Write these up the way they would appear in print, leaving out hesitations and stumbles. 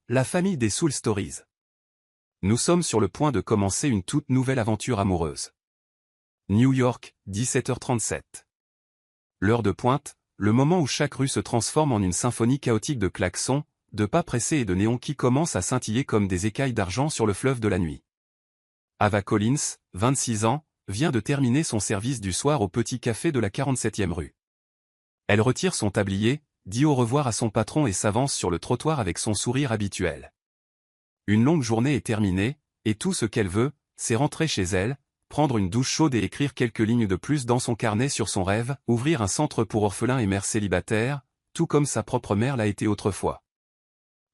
La famille des Soul Stories. Nous sommes sur le point de commencer une toute nouvelle aventure amoureuse. New York, 17h37. L'heure de pointe, le moment où chaque rue se transforme en une symphonie chaotique de klaxons, de pas pressés et de néons qui commencent à scintiller comme des écailles d'argent sur le fleuve de la nuit. Ava Collins, 26 ans, vient de terminer son service du soir au petit café de la 47e rue. Elle retire son tablier, dit au revoir à son patron et s'avance sur le trottoir avec son sourire habituel. Une longue journée est terminée, et tout ce qu'elle veut, c'est rentrer chez elle, prendre une douche chaude et écrire quelques lignes de plus dans son carnet sur son rêve, ouvrir un centre pour orphelins et mères célibataires, tout comme sa propre mère l'a été autrefois.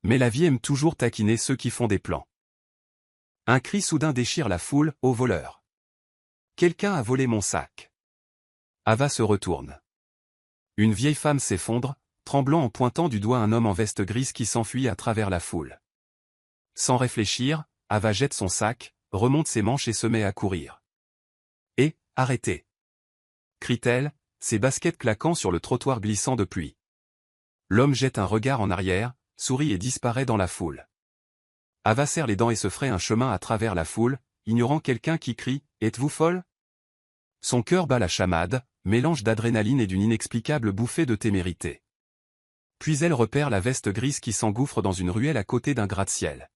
Mais la vie aime toujours taquiner ceux qui font des plans. Un cri soudain déchire la foule, au voleur. Quelqu'un a volé mon sac. Ava se retourne. Une vieille femme s'effondre, tremblant en pointant du doigt un homme en veste grise qui s'enfuit à travers la foule. Sans réfléchir, Ava jette son sac, remonte ses manches et se met à courir. Et, arrêtez! Crie-t-elle, ses baskets claquant sur le trottoir glissant de pluie. L'homme jette un regard en arrière, sourit et disparaît dans la foule. Ava serre les dents et se fraye un chemin à travers la foule, ignorant quelqu'un qui crie « Êtes-vous folle ?» Son cœur bat la chamade, mélange d'adrénaline et d'une inexplicable bouffée de témérité. Puis elle repère la veste grise qui s'engouffre dans une ruelle à côté d'un gratte-ciel.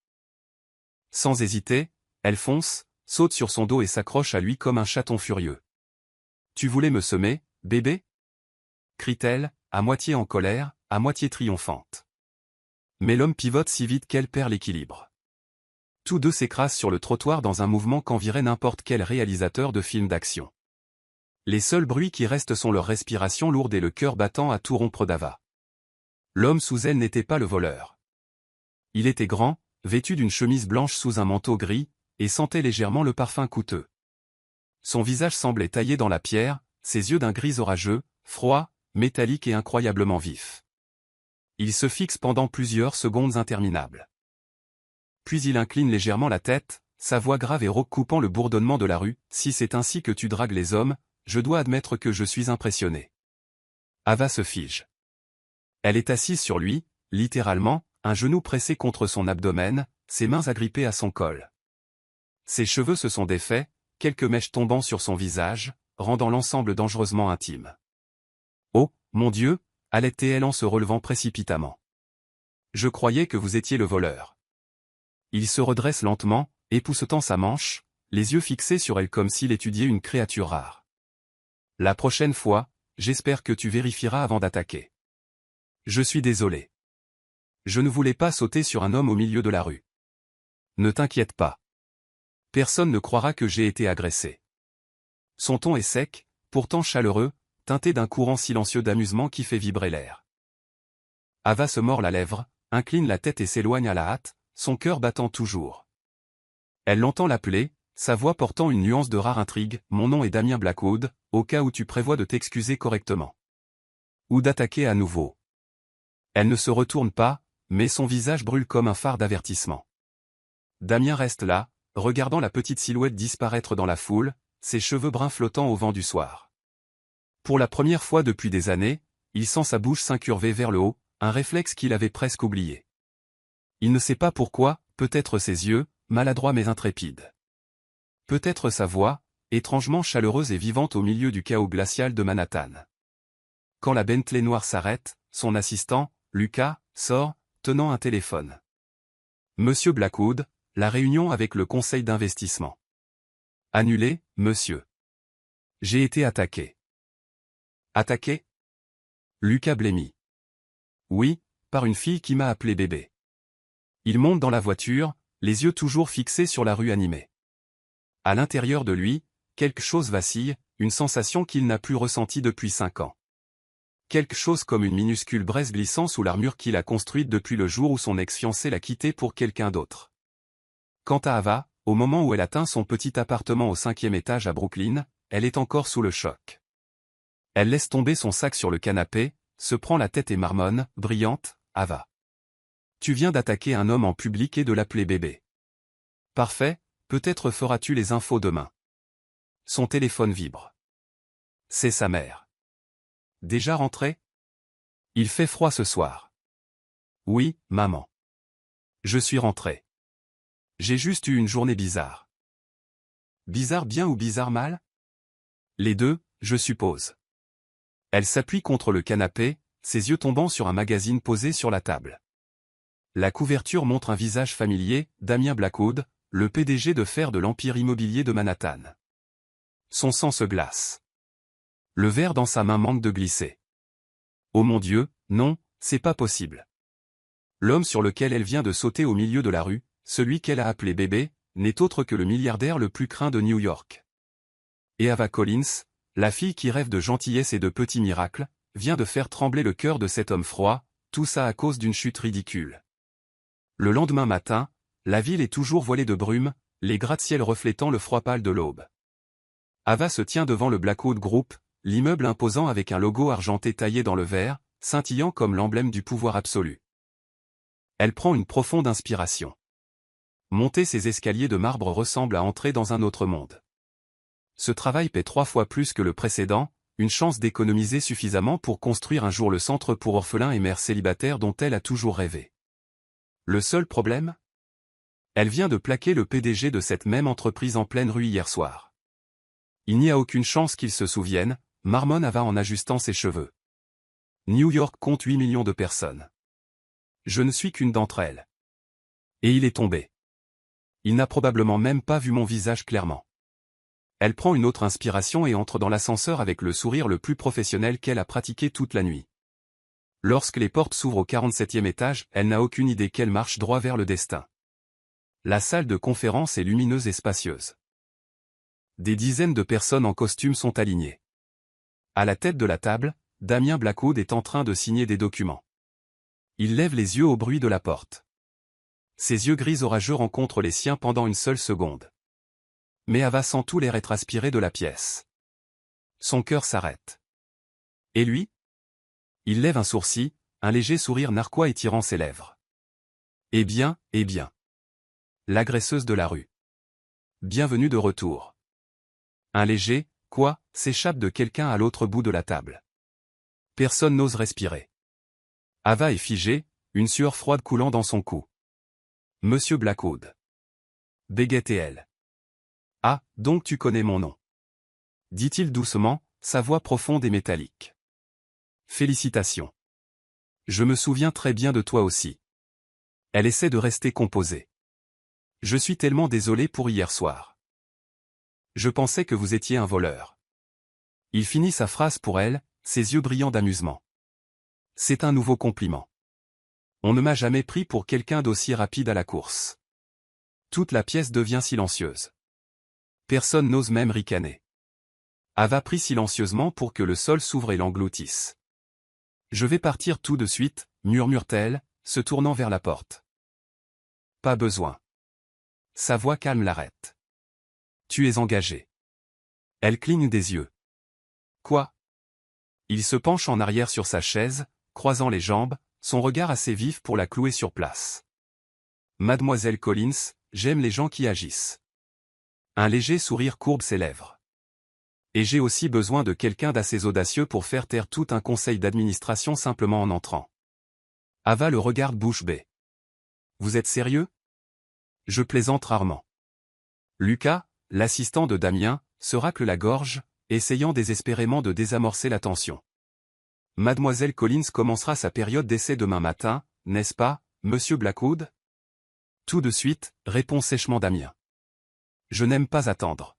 Sans hésiter, elle fonce, saute sur son dos et s'accroche à lui comme un chaton furieux. « Tu voulais me semer, bébé ?» crie-t-elle, à moitié en colère, à moitié triomphante. Mais l'homme pivote si vite qu'elle perd l'équilibre. Tous deux s'écrasent sur le trottoir dans un mouvement qu'envirait n'importe quel réalisateur de film d'action. Les seuls bruits qui restent sont leur respiration lourde et le cœur battant à tout rompre d'Ava. L'homme sous elle n'était pas le voleur. Il était grand, vêtu d'une chemise blanche sous un manteau gris, et sentait légèrement le parfum coûteux. Son visage semblait taillé dans la pierre, ses yeux d'un gris orageux, froid, métallique et incroyablement vif. Il se fixe pendant plusieurs secondes interminables. Puis il incline légèrement la tête, sa voix grave et rauque coupant le bourdonnement de la rue. « Si c'est ainsi que tu dragues les hommes, je dois admettre que je suis impressionné. » Ava se fige. Elle est assise sur lui, littéralement, un genou pressé contre son abdomen, ses mains agrippées à son col. Ses cheveux se sont défaits, quelques mèches tombant sur son visage, rendant l'ensemble dangereusement intime. « Oh, mon Dieu !» allait-elle en se relevant précipitamment. « Je croyais que vous étiez le voleur. » Il se redresse lentement, époussetant sa manche, les yeux fixés sur elle comme s'il étudiait une créature rare. « La prochaine fois, j'espère que tu vérifieras avant d'attaquer. Je suis désolé. Je ne voulais pas sauter sur un homme au milieu de la rue. Ne t'inquiète pas. Personne ne croira que j'ai été agressé. » Son ton est sec, pourtant chaleureux, teinté d'un courant silencieux d'amusement qui fait vibrer l'air. Ava se mord la lèvre, incline la tête et s'éloigne à la hâte, son cœur battant toujours. Elle l'entend l'appeler, sa voix portant une nuance de rare intrigue. « Mon nom est Damien Blackwood, au cas où tu prévois de t'excuser correctement. Ou d'attaquer à nouveau. » Elle ne se retourne pas, mais son visage brûle comme un phare d'avertissement. Damien reste là, regardant la petite silhouette disparaître dans la foule, ses cheveux bruns flottant au vent du soir. Pour la première fois depuis des années, il sent sa bouche s'incurver vers le haut, un réflexe qu'il avait presque oublié. Il ne sait pas pourquoi, peut-être ses yeux, maladroits mais intrépides. Peut-être sa voix, étrangement chaleureuse et vivante au milieu du chaos glacial de Manhattan. Quand la Bentley noire s'arrête, son assistant, Lucas, sort, tenant un téléphone. « Monsieur Blackwood, la réunion avec le conseil d'investissement. » « Annulé, monsieur. J'ai été attaqué. » « Attaqué ?» Lucas blêmit. « Oui, par une fille qui m'a appelé bébé. » Il monte dans la voiture, les yeux toujours fixés sur la rue animée. À l'intérieur de lui, quelque chose vacille, une sensation qu'il n'a plus ressentie depuis 5 ans. Quelque chose comme une minuscule braise glissant sous l'armure qu'il a construite depuis le jour où son ex-fiancé l'a quitté pour quelqu'un d'autre. Quant à Ava, au moment où elle atteint son petit appartement au 5e étage à Brooklyn, elle est encore sous le choc. Elle laisse tomber son sac sur le canapé, se prend la tête et marmonne, brillante, « Ava. Tu viens d'attaquer un homme en public et de l'appeler bébé. Parfait, peut-être feras-tu les infos demain. » Son téléphone vibre. C'est sa mère. Déjà rentrée ? Il fait froid ce soir. Oui, maman. Je suis rentré. J'ai juste eu une journée bizarre. Bizarre bien ou bizarre mal? Les deux, je suppose. Elle s'appuie contre le canapé, ses yeux tombant sur un magazine posé sur la table. La couverture montre un visage familier, Damien Blackwood, le PDG de fer de l'empire immobilier de Manhattan. Son sang se glace. Le verre dans sa main manque de glisser. Oh mon Dieu, non, c'est pas possible. L'homme sur lequel elle vient de sauter au milieu de la rue, celui qu'elle a appelé bébé, n'est autre que le milliardaire le plus craint de New York. Et Ava Collins, la fille qui rêve de gentillesse et de petits miracles, vient de faire trembler le cœur de cet homme froid, tout ça à cause d'une chute ridicule. Le lendemain matin, la ville est toujours voilée de brume, les gratte-ciel reflétant le froid pâle de l'aube. Ava se tient devant le Blackwood Group, l'immeuble imposant avec un logo argenté taillé dans le verre, scintillant comme l'emblème du pouvoir absolu. Elle prend une profonde inspiration. Monter ces escaliers de marbre ressemble à entrer dans un autre monde. Ce travail paie 3 fois plus que le précédent, une chance d'économiser suffisamment pour construire un jour le centre pour orphelins et mères célibataires dont elle a toujours rêvé. Le seul problème? Elle vient de plaquer le PDG de cette même entreprise en pleine rue hier soir. Il n'y a aucune chance qu'il se souvienne, marmonne Ava en ajustant ses cheveux. New York compte 8 millions de personnes. Je ne suis qu'une d'entre elles. Et il est tombé. Il n'a probablement même pas vu mon visage clairement. Elle prend une autre inspiration et entre dans l'ascenseur avec le sourire le plus professionnel qu'elle a pratiqué toute la nuit. Lorsque les portes s'ouvrent au 47e étage, elle n'a aucune idée qu'elle marche droit vers le destin. La salle de conférence est lumineuse et spacieuse. Des dizaines de personnes en costume sont alignées. À la tête de la table, Damien Blackwood est en train de signer des documents. Il lève les yeux au bruit de la porte. Ses yeux gris orageux rencontrent les siens pendant une seule seconde. Mais Ava sent tout l'air être aspiré de la pièce. Son cœur s'arrête. Et lui? Il lève un sourcil, un léger sourire narquois étirant ses lèvres. Eh bien. L'agresseuse de la rue. Bienvenue de retour. Un léger « quoi » s'échappe de quelqu'un à l'autre bout de la table. Personne n'ose respirer. Ava est figée, une sueur froide coulant dans son cou. Monsieur Blackwood. Bégayait-elle. Ah, donc tu connais mon nom. Dit-il doucement, sa voix profonde et métallique. Félicitations. Je me souviens très bien de toi aussi. Elle essaie de rester composée. Je suis tellement désolé pour hier soir. Je pensais que vous étiez un voleur. Il finit sa phrase pour elle, ses yeux brillants d'amusement. C'est un nouveau compliment. On ne m'a jamais pris pour quelqu'un d'aussi rapide à la course. Toute la pièce devient silencieuse. Personne n'ose même ricaner. Ava prie silencieusement pour que le sol s'ouvre et l'engloutisse. Je vais partir tout de suite, murmure-t-elle, se tournant vers la porte. Pas besoin. Sa voix calme l'arrête. Tu es engagé. Elle cligne des yeux. Quoi? Il se penche en arrière sur sa chaise, croisant les jambes, son regard assez vif pour la clouer sur place. Mademoiselle Collins, j'aime les gens qui agissent. Un léger sourire courbe ses lèvres. Et j'ai aussi besoin de quelqu'un d'assez audacieux pour faire taire tout un conseil d'administration simplement en entrant. Ava le regarde bouche bée. Vous êtes sérieux? Je plaisante rarement. Lucas, l'assistant de Damien, se racle la gorge, essayant désespérément de désamorcer la tension. Mademoiselle Collins commencera sa période d'essai demain matin, n'est-ce pas, monsieur Blackwood? Tout de suite, répond sèchement Damien. Je n'aime pas attendre.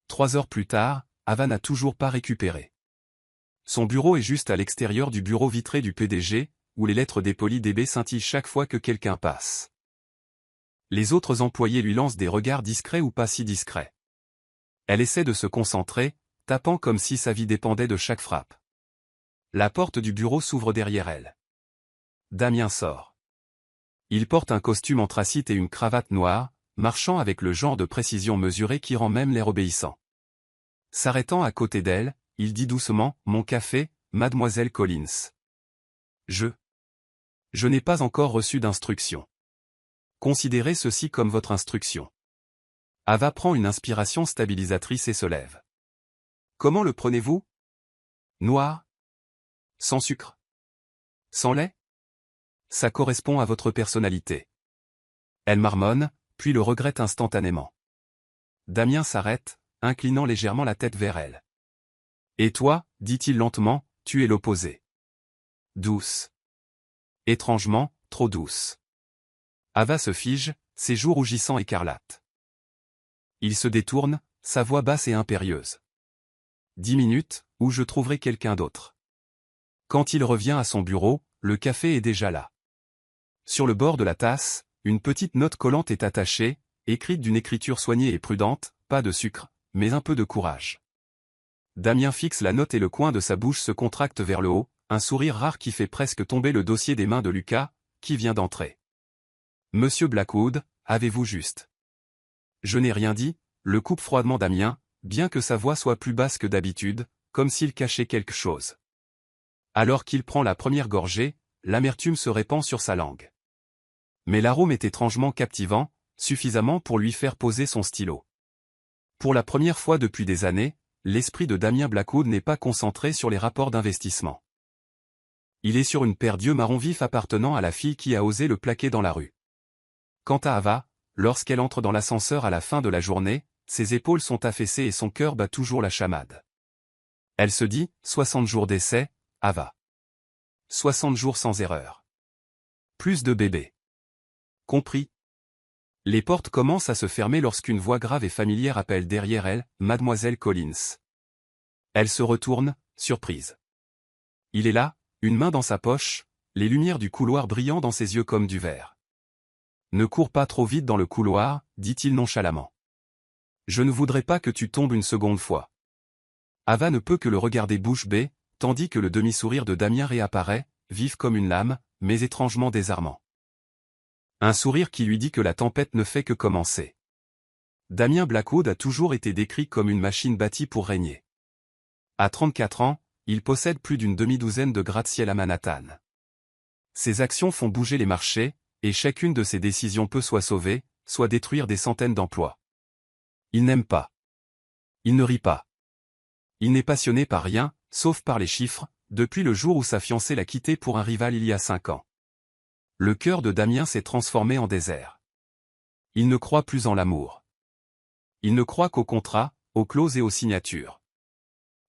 3 heures plus tard, Ava n'a toujours pas récupéré. Son bureau est juste à l'extérieur du bureau vitré du PDG, où les lettres dépolies DB scintillent chaque fois que quelqu'un passe. Les autres employés lui lancent des regards discrets ou pas si discrets. Elle essaie de se concentrer, tapant comme si sa vie dépendait de chaque frappe. La porte du bureau s'ouvre derrière elle. Damien sort. Il porte un costume anthracite et une cravate noire, marchant avec le genre de précision mesurée qui rend même l'air obéissant. S'arrêtant à côté d'elle, il dit doucement « Mon café, mademoiselle Collins. » Je n'ai pas encore reçu d'instruction. Considérez ceci comme votre instruction. Ava prend une inspiration stabilisatrice et se lève. Comment le prenez-vous? Noir? Sans sucre? Sans lait? Ça correspond à votre personnalité. Elle marmonne, puis le regrette instantanément. Damien s'arrête, inclinant légèrement la tête vers elle. Et toi, dit-il lentement, tu es l'opposé. Douce. Étrangement, trop douce. Ava se fige, ses joues rougissant écarlates. Il se détourne, sa voix basse et impérieuse. 10 minutes, ou je trouverai quelqu'un d'autre. Quand il revient à son bureau, le café est déjà là. Sur le bord de la tasse, une petite note collante est attachée, écrite d'une écriture soignée et prudente, pas de sucre, mais un peu de courage. Damien fixe la note et le coin de sa bouche se contracte vers le haut, un sourire rare qui fait presque tomber le dossier des mains de Lucas, qui vient d'entrer. Monsieur Blackwood, avez-vous juste? Je n'ai rien dit, le coupe froidement Damien, bien que sa voix soit plus basse que d'habitude, comme s'il cachait quelque chose. Alors qu'il prend la première gorgée, l'amertume se répand sur sa langue. Mais l'arôme est étrangement captivant, suffisamment pour lui faire poser son stylo. Pour la première fois depuis des années, l'esprit de Damien Blackwood n'est pas concentré sur les rapports d'investissement. Il est sur une paire d'yeux marron vif appartenant à la fille qui a osé le plaquer dans la rue. Quant à Ava, lorsqu'elle entre dans l'ascenseur à la fin de la journée, ses épaules sont affaissées et son cœur bat toujours la chamade. Elle se dit, 60 jours d'essai, Ava. 60 jours sans erreur. Plus de bébés. Compris. Les portes commencent à se fermer lorsqu'une voix grave et familière appelle derrière elle, Mademoiselle Collins. Elle se retourne, surprise. Il est là, une main dans sa poche, les lumières du couloir brillant dans ses yeux comme du verre. Ne cours pas trop vite dans le couloir, dit-il nonchalamment. Je ne voudrais pas que tu tombes une seconde fois. Ava ne peut que le regarder bouche bée, tandis que le demi-sourire de Damien réapparaît, vif comme une lame, mais étrangement désarmant. Un sourire qui lui dit que la tempête ne fait que commencer. Damien Blackwood a toujours été décrit comme une machine bâtie pour régner. À 34 ans, il possède plus d'une demi-douzaine de gratte-ciel à Manhattan. Ses actions font bouger les marchés, et chacune de ses décisions peut soit sauver, soit détruire des centaines d'emplois. Il n'aime pas. Il ne rit pas. Il n'est passionné par rien, sauf par les chiffres, depuis le jour où sa fiancée l'a quitté pour un rival il y a 5 ans. Le cœur de Damien s'est transformé en désert. Il ne croit plus en l'amour. Il ne croit qu'aux contrats, aux clauses et aux signatures.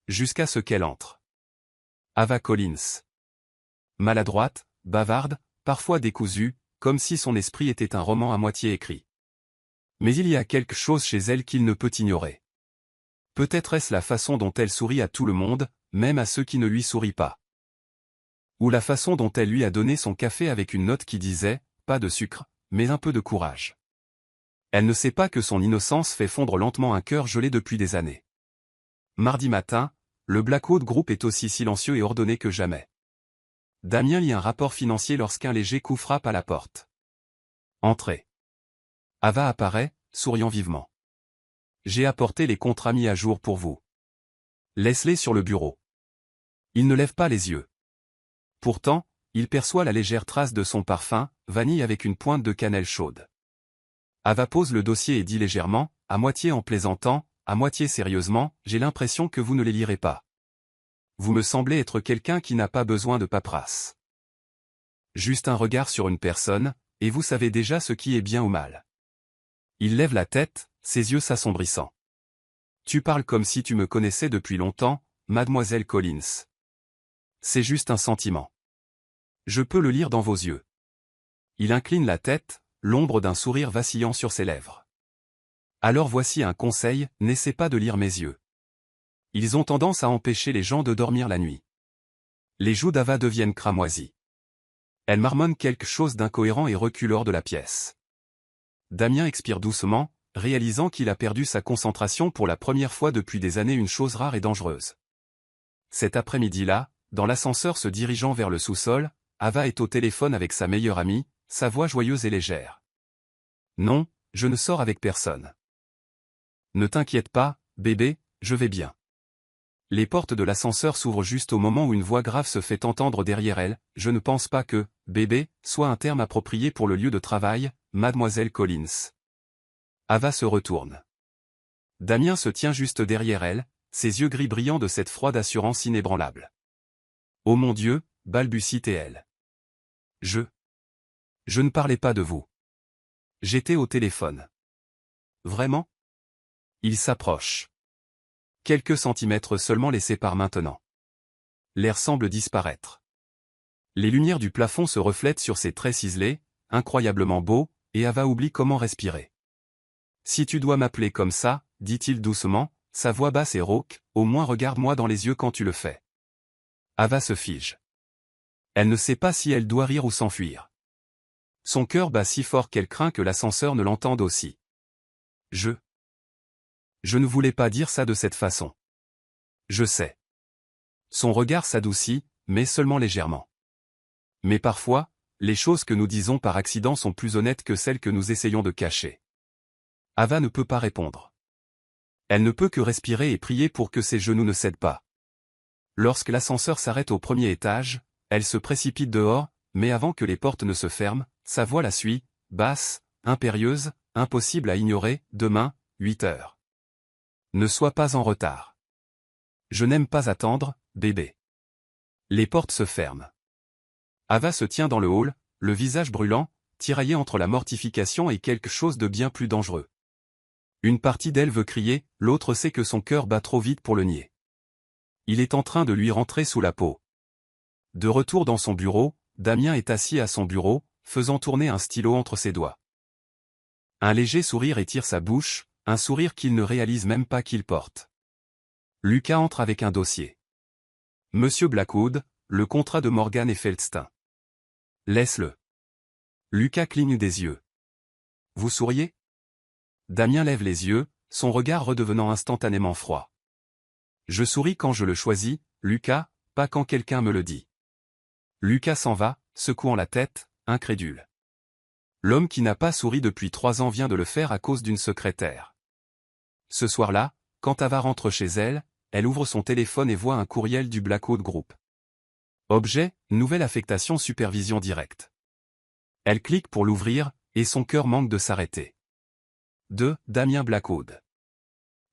Jusqu'à ce qu'elle entre. Ava Collins. Maladroite, bavarde, parfois décousue, comme si son esprit était un roman à moitié écrit. Mais il y a quelque chose chez elle qu'il ne peut ignorer. Peut-être est-ce la façon dont elle sourit à tout le monde, même à ceux qui ne lui sourient pas. Ou la façon dont elle lui a donné son café avec une note qui disait, pas de sucre, mais un peu de courage. Elle ne sait pas que son innocence fait fondre lentement un cœur gelé depuis des années. Mardi matin, le Blackwood Group est aussi silencieux et ordonné que jamais. Damien lit un rapport financier lorsqu'un léger coup frappe à la porte. Entrez. Ava apparaît, souriant vivement. J'ai apporté les contrats mis à jour pour vous. Laisse-les sur le bureau. Il ne lève pas les yeux. Pourtant, il perçoit la légère trace de son parfum, vanille avec une pointe de cannelle chaude. Ava pose le dossier et dit légèrement, à moitié en plaisantant, à moitié sérieusement, j'ai l'impression que vous ne les lirez pas. Vous me semblez être quelqu'un qui n'a pas besoin de paperasse. Juste un regard sur une personne, et vous savez déjà ce qui est bien ou mal. Il lève la tête, ses yeux s'assombrissant. Tu parles comme si tu me connaissais depuis longtemps, Mademoiselle Collins. C'est juste un sentiment. Je peux le lire dans vos yeux. Il incline la tête, l'ombre d'un sourire vacillant sur ses lèvres. Alors voici un conseil, n'essaie pas de lire mes yeux. Ils ont tendance à empêcher les gens de dormir la nuit. Les joues d'Ava deviennent cramoisies. Elle marmonne quelque chose d'incohérent et recule hors de la pièce. Damien expire doucement, réalisant qu'il a perdu sa concentration pour la première fois depuis des années, une chose rare et dangereuse. Cet après-midi-là, dans l'ascenseur se dirigeant vers le sous-sol, Ava est au téléphone avec sa meilleure amie, sa voix joyeuse et légère. Non, je ne sors avec personne. Ne t'inquiète pas, bébé, je vais bien. Les portes de l'ascenseur s'ouvrent juste au moment où une voix grave se fait entendre derrière elle. Je ne pense pas que « bébé » soit un terme approprié pour le lieu de travail, Mademoiselle Collins. Ava se retourne. Damien se tient juste derrière elle, ses yeux gris brillants de cette froide assurance inébranlable. Oh mon Dieu, balbutie-t-elle. Je ne parlais pas de vous. J'étais au téléphone. Vraiment? Il s'approche. Quelques centimètres seulement les séparent maintenant. L'air semble disparaître. Les lumières du plafond se reflètent sur ses traits ciselés, incroyablement beaux, et Ava oublie comment respirer. Si tu dois m'appeler comme ça, dit-il doucement, sa voix basse et rauque, au moins regarde-moi dans les yeux quand tu le fais. Ava se fige. Elle ne sait pas si elle doit rire ou s'enfuir. Son cœur bat si fort qu'elle craint que l'ascenseur ne l'entende aussi. Je ne voulais pas dire ça de cette façon. Je sais. Son regard s'adoucit, mais seulement légèrement. Mais parfois, les choses que nous disons par accident sont plus honnêtes que celles que nous essayons de cacher. Ava ne peut pas répondre. Elle ne peut que respirer et prier pour que ses genoux ne cèdent pas. Lorsque l'ascenseur s'arrête au premier étage, elle se précipite dehors, mais avant que les portes ne se ferment, sa voix la suit, basse, impérieuse, impossible à ignorer, demain, 8 heures. Ne sois pas en retard. Je n'aime pas attendre, bébé. Les portes se ferment. Ava se tient dans le hall, le visage brûlant, tiraillé entre la mortification et quelque chose de bien plus dangereux. Une partie d'elle veut crier, l'autre sait que son cœur bat trop vite pour le nier. Il est en train de lui rentrer sous la peau. De retour dans son bureau, Damien est assis à son bureau, faisant tourner un stylo entre ses doigts. Un léger sourire étire sa bouche, un sourire qu'il ne réalise même pas qu'il porte. Lucas entre avec un dossier. Monsieur Blackwood, le contrat de Morgan et Feldstein. Laisse-le. Lucas cligne des yeux. Vous souriez? Damien lève les yeux, son regard redevenant instantanément froid. Je souris quand je le choisis, Lucas, pas quand quelqu'un me le dit. Lucas s'en va, secouant la tête, incrédule. L'homme qui n'a pas souri depuis 3 ans vient de le faire à cause d'une secrétaire. Ce soir-là, quand Ava rentre chez elle, elle ouvre son téléphone et voit un courriel du Blackwood Group. Objet, nouvelle affectation supervision directe. Elle clique pour l'ouvrir, et son cœur manque de s'arrêter. De Damien Blackwood.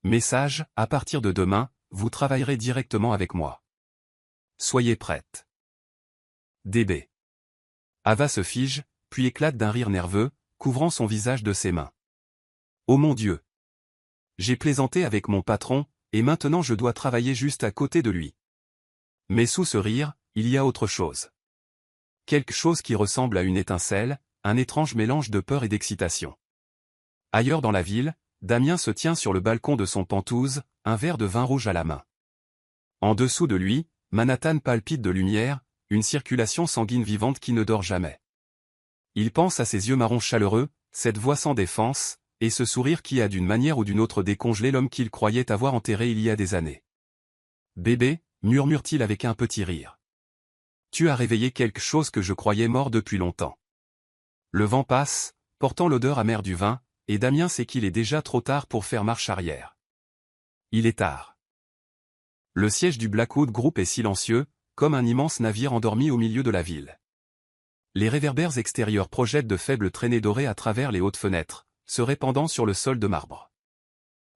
Message, à partir de demain, vous travaillerez directement avec moi. Soyez prête. DB. Ava se fige, puis éclate d'un rire nerveux, couvrant son visage de ses mains. Oh mon Dieu! J'ai plaisanté avec mon patron, et maintenant je dois travailler juste à côté de lui. Mais sous ce rire, il y a autre chose. Quelque chose qui ressemble à une étincelle, un étrange mélange de peur et d'excitation. Ailleurs dans la ville, Damien se tient sur le balcon de son Penthouse, un verre de vin rouge à la main. En dessous de lui, Manhattan palpite de lumière, une circulation sanguine vivante qui ne dort jamais. Il pense à ses yeux marrons chaleureux, cette voix sans défense, et ce sourire qui a d'une manière ou d'une autre décongelé l'homme qu'il croyait avoir enterré il y a des années. Bébé, murmure-t-il avec un petit rire. Tu as réveillé quelque chose que je croyais mort depuis longtemps. Le vent passe, portant l'odeur amère du vin, et Damien sait qu'il est déjà trop tard pour faire marche arrière. Il est tard. Le siège du Blackwood Group est silencieux, comme un immense navire endormi au milieu de la ville. Les réverbères extérieurs projettent de faibles traînées dorées à travers les hautes fenêtres, se répandant sur le sol de marbre.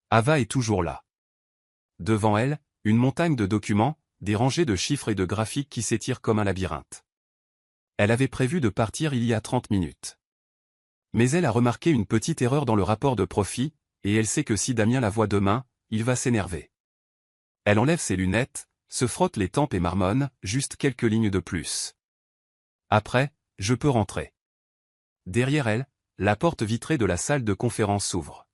Ava est toujours là. Devant elle, une montagne de documents, des rangées de chiffres et de graphiques qui s'étirent comme un labyrinthe. Elle avait prévu de partir il y a 30 minutes. Mais elle a remarqué une petite erreur dans le rapport de profit, et elle sait que si Damien la voit demain, il va s'énerver. Elle enlève ses lunettes, se frotte les tempes et marmonne, juste quelques lignes de plus. Après, je peux rentrer. Derrière elle, la porte vitrée de la salle de conférence s'ouvre.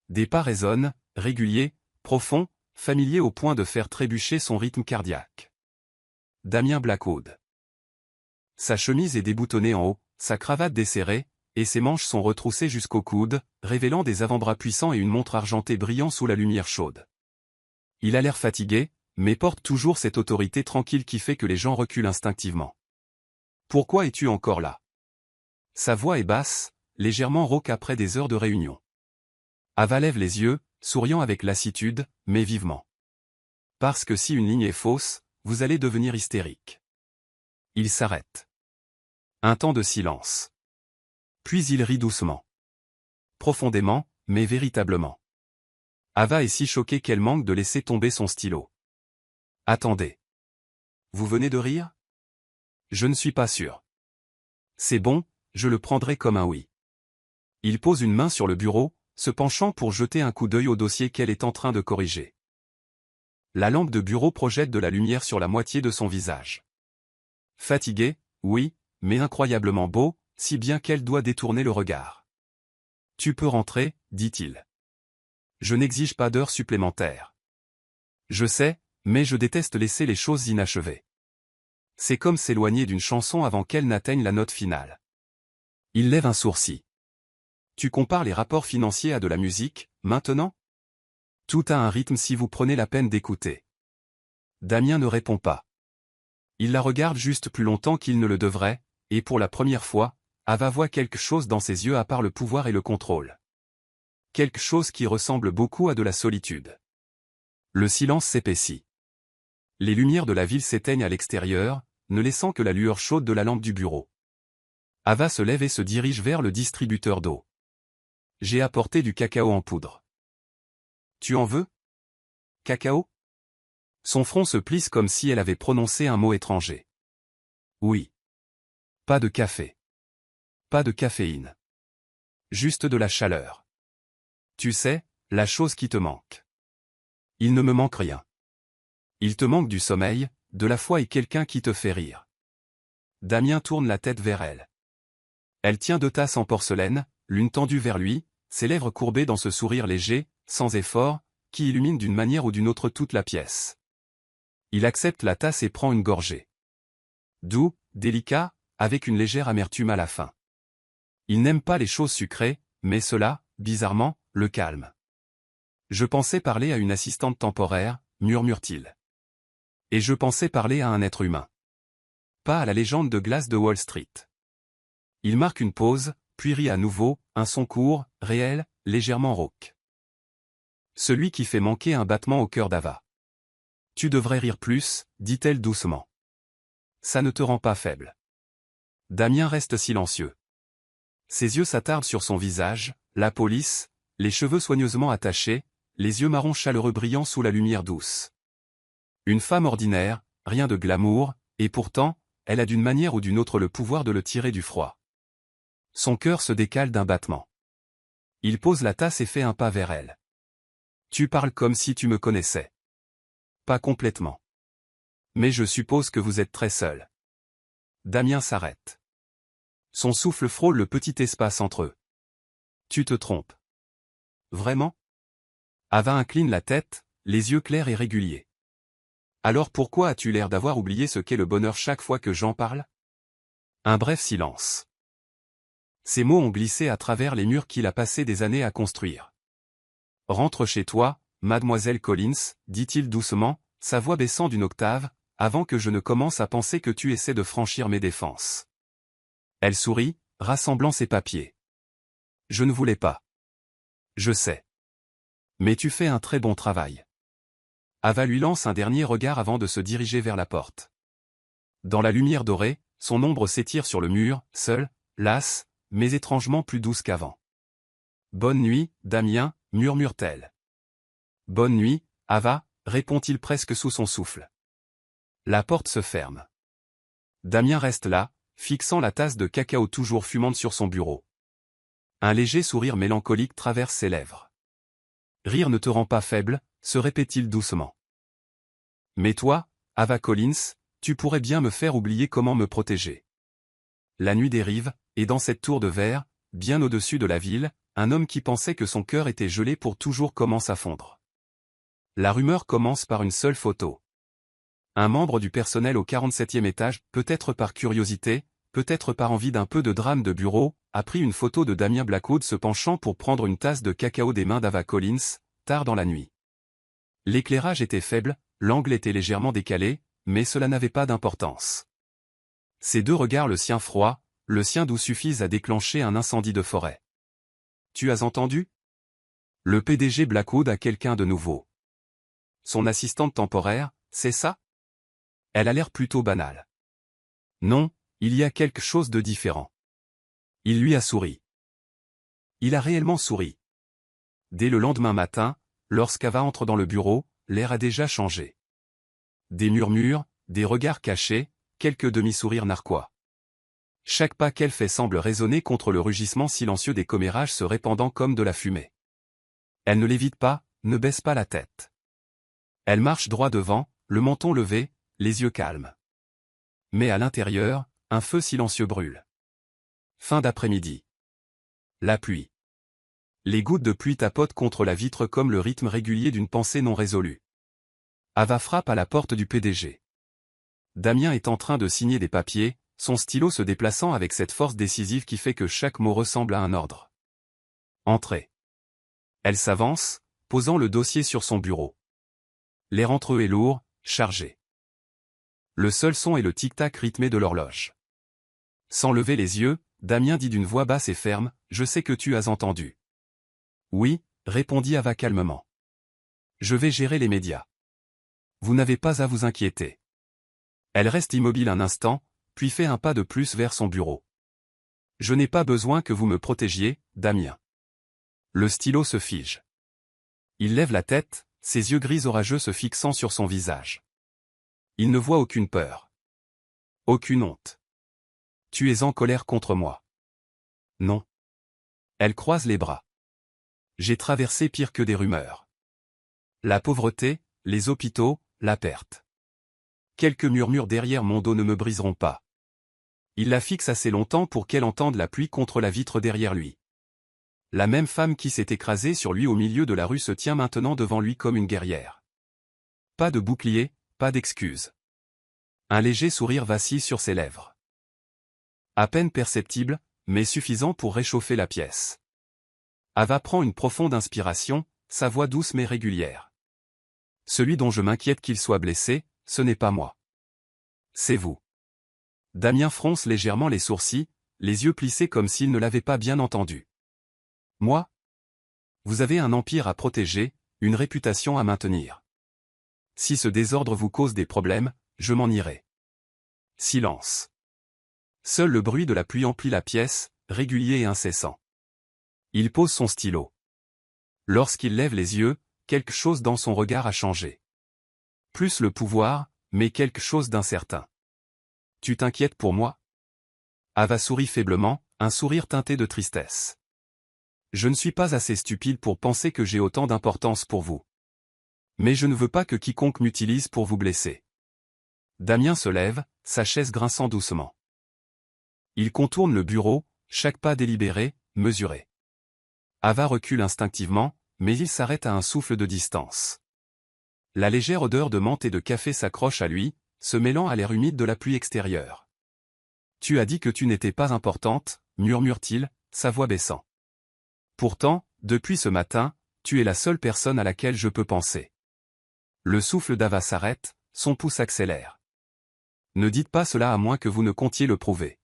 Des pas résonnent, réguliers, profonds, familiers au point de faire trébucher son rythme cardiaque. Damien Blackwood. Sa chemise est déboutonnée en haut, sa cravate desserrée, et ses manches sont retroussées jusqu'au coude, révélant des avant-bras puissants et une montre argentée brillant sous la lumière chaude. Il a l'air fatigué, mais porte toujours cette autorité tranquille qui fait que les gens reculent instinctivement. Pourquoi es-tu encore là? Sa voix est basse, légèrement rauque après des heures de réunion. Ava lève les yeux, souriant avec lassitude, mais vivement. Parce que si une ligne est fausse, vous allez devenir hystérique. Il s'arrête. Un temps de silence. Puis il rit doucement. Profondément, mais véritablement. Ava est si choquée qu'elle manque de laisser tomber son stylo. Attendez. Vous venez de rire? Je ne suis pas sûr. C'est bon, je le prendrai comme un oui. Il pose une main sur le bureau, se penchant pour jeter un coup d'œil au dossier qu'elle est en train de corriger. La lampe de bureau projette de la lumière sur la moitié de son visage. Fatigué, oui, mais incroyablement beau, si bien qu'elle doit détourner le regard. « Tu peux rentrer, dit-il. Je n'exige pas d'heures supplémentaires. Je sais, mais je déteste laisser les choses inachevées. C'est comme s'éloigner d'une chanson avant qu'elle n'atteigne la note finale. » Il lève un sourcil. « Tu compares les rapports financiers à de la musique, maintenant ? Tout a un rythme si vous prenez la peine d'écouter. » Damien ne répond pas. Il la regarde juste plus longtemps qu'il ne le devrait, et pour la première fois, Ava voit quelque chose dans ses yeux à part le pouvoir et le contrôle. Quelque chose qui ressemble beaucoup à de la solitude. Le silence s'épaissit. Les lumières de la ville s'éteignent à l'extérieur, ne laissant que la lueur chaude de la lampe du bureau. Ava se lève et se dirige vers le distributeur d'eau. « J'ai apporté du cacao en poudre. Tu en veux ? Cacao ? » Son front se plisse comme si elle avait prononcé un mot étranger. Oui. Pas de café. Pas de caféine. Juste de la chaleur. Tu sais, la chose qui te manque. Il ne me manque rien. Il te manque du sommeil, de la foi et quelqu'un qui te fait rire. Damien tourne la tête vers elle. Elle tient deux tasses en porcelaine, l'une tendue vers lui, ses lèvres courbées dans ce sourire léger, sans effort, qui illumine d'une manière ou d'une autre toute la pièce. Il accepte la tasse et prend une gorgée. Doux, délicat, avec une légère amertume à la fin. Il n'aime pas les choses sucrées, mais cela, bizarrement, le calme. Je pensais parler à une assistante temporaire, murmure-t-il. Et je pensais parler à un être humain. Pas à la légende de glace de Wall Street. Il marque une pause, puis rit à nouveau, un son court, réel, légèrement rauque. Celui qui fait manquer un battement au cœur d'Ava. Tu devrais rire plus, dit-elle doucement. Ça ne te rend pas faible. Damien reste silencieux. Ses yeux s'attardent sur son visage, la police, les cheveux soigneusement attachés, les yeux marrons chaleureux brillant sous la lumière douce. Une femme ordinaire, rien de glamour, et pourtant, elle a d'une manière ou d'une autre le pouvoir de le tirer du froid. Son cœur se décale d'un battement. Il pose la tasse et fait un pas vers elle. Tu parles comme si tu me connaissais. Pas complètement. Mais je suppose que vous êtes très seul. Damien s'arrête. Son souffle frôle le petit espace entre eux. Tu te trompes. Vraiment ? Ava incline la tête, les yeux clairs et réguliers. Alors pourquoi as-tu l'air d'avoir oublié ce qu'est le bonheur chaque fois que j'en parle ? Un bref silence. Ces mots ont glissé à travers les murs qu'il a passé des années à construire. Rentre chez toi, mademoiselle Collins, dit-il doucement, sa voix baissant d'une octave, avant que je ne commence à penser que tu essaies de franchir mes défenses. Elle sourit, rassemblant ses papiers. Je ne voulais pas. Je sais. Mais tu fais un très bon travail. Ava lui lance un dernier regard avant de se diriger vers la porte. Dans la lumière dorée, son ombre s'étire sur le mur, seule, lasse, mais étrangement plus douce qu'avant. Bonne nuit, Damien, murmure-t-elle. Bonne nuit, Ava, répond-il presque sous son souffle. La porte se ferme. Damien reste là, fixant la tasse de cacao toujours fumante sur son bureau. Un léger sourire mélancolique traverse ses lèvres. Rire ne te rend pas faible, se répète-t-il doucement. Mais toi, Ava Collins, tu pourrais bien me faire oublier comment me protéger. La nuit dérive, et dans cette tour de verre, bien au-dessus de la ville, un homme qui pensait que son cœur était gelé pour toujours commence à fondre. La rumeur commence par une seule photo. Un membre du personnel au 47e étage, peut-être par curiosité, peut-être par envie d'un peu de drame de bureau, a pris une photo de Damien Blackwood se penchant pour prendre une tasse de cacao des mains d'Ava Collins, tard dans la nuit. L'éclairage était faible, l'angle était légèrement décalé, mais cela n'avait pas d'importance. Ces deux regards, le sien froid, le sien doux, suffisent à déclencher un incendie de forêt. Tu as entendu ? Le PDG Blackwood a quelqu'un de nouveau. Son assistante temporaire, c'est ça ? Elle a l'air plutôt banale. Non, il y a quelque chose de différent. Il lui a souri. Il a réellement souri. Dès le lendemain matin, lorsqu'Ava entre dans le bureau, l'air a déjà changé. Des murmures, des regards cachés, quelques demi-sourires narquois. Chaque pas qu'elle fait semble résonner contre le rugissement silencieux des commérages se répandant comme de la fumée. Elle ne l'évite pas, ne baisse pas la tête. Elle marche droit devant, le menton levé, les yeux calmes. Mais à l'intérieur, un feu silencieux brûle. Fin d'après-midi. La pluie. Les gouttes de pluie tapotent contre la vitre comme le rythme régulier d'une pensée non résolue. Ava frappe à la porte du PDG. Damien est en train de signer des papiers, son stylo se déplaçant avec cette force décisive qui fait que chaque mot ressemble à un ordre. Entrez. Elle s'avance, posant le dossier sur son bureau. L'air entre eux est lourd, chargé. Le seul son est le tic-tac rythmé de l'horloge. Sans lever les yeux, Damien dit d'une voix basse et ferme, « Je sais que tu as entendu. » « Oui, » répondit Ava calmement. « Je vais gérer les médias. Vous n'avez pas à vous inquiéter. » Elle reste immobile un instant, puis fait un pas de plus vers son bureau. « Je n'ai pas besoin que vous me protégiez, Damien. » Le stylo se fige. Il lève la tête, ses yeux gris orageux se fixant sur son visage. Il ne voit aucune peur. Aucune honte. « Tu es en colère contre moi. » Non. Elle croise les bras. J'ai traversé pire que des rumeurs. La pauvreté, les hôpitaux, la perte. Quelques murmures derrière mon dos ne me briseront pas. Il la fixe assez longtemps pour qu'elle entende la pluie contre la vitre derrière lui. La même femme qui s'est écrasée sur lui au milieu de la rue se tient maintenant devant lui comme une guerrière. Pas de bouclier, pas d'excuse. Un léger sourire vacille sur ses lèvres. À peine perceptible, mais suffisant pour réchauffer la pièce. Ava prend une profonde inspiration, sa voix douce mais régulière. Celui dont je m'inquiète qu'il soit blessé, ce n'est pas moi. C'est vous. Damien fronce légèrement les sourcils, les yeux plissés comme s'il ne l'avait pas bien entendu. Moi? Vous avez un empire à protéger, une réputation à maintenir. Si ce désordre vous cause des problèmes, je m'en irai. Silence. Seul le bruit de la pluie emplit la pièce, régulier et incessant. Il pose son stylo. Lorsqu'il lève les yeux, quelque chose dans son regard a changé. Plus le pouvoir, mais quelque chose d'incertain. Tu t'inquiètes pour moi? Ava sourit faiblement, un sourire teinté de tristesse. Je ne suis pas assez stupide pour penser que j'ai autant d'importance pour vous. Mais je ne veux pas que quiconque m'utilise pour vous blesser. Damien se lève, sa chaise grinçant doucement. Il contourne le bureau, chaque pas délibéré, mesuré. Ava recule instinctivement, mais il s'arrête à un souffle de distance. La légère odeur de menthe et de café s'accroche à lui, se mêlant à l'air humide de la pluie extérieure. « Tu as dit que tu n'étais pas importante, » murmure-t-il, sa voix baissant. « Pourtant, depuis ce matin, tu es la seule personne à laquelle je peux penser. » Le souffle d'Ava s'arrête, son pouce accélère. « Ne dites pas cela à moins que vous ne comptiez le prouver. »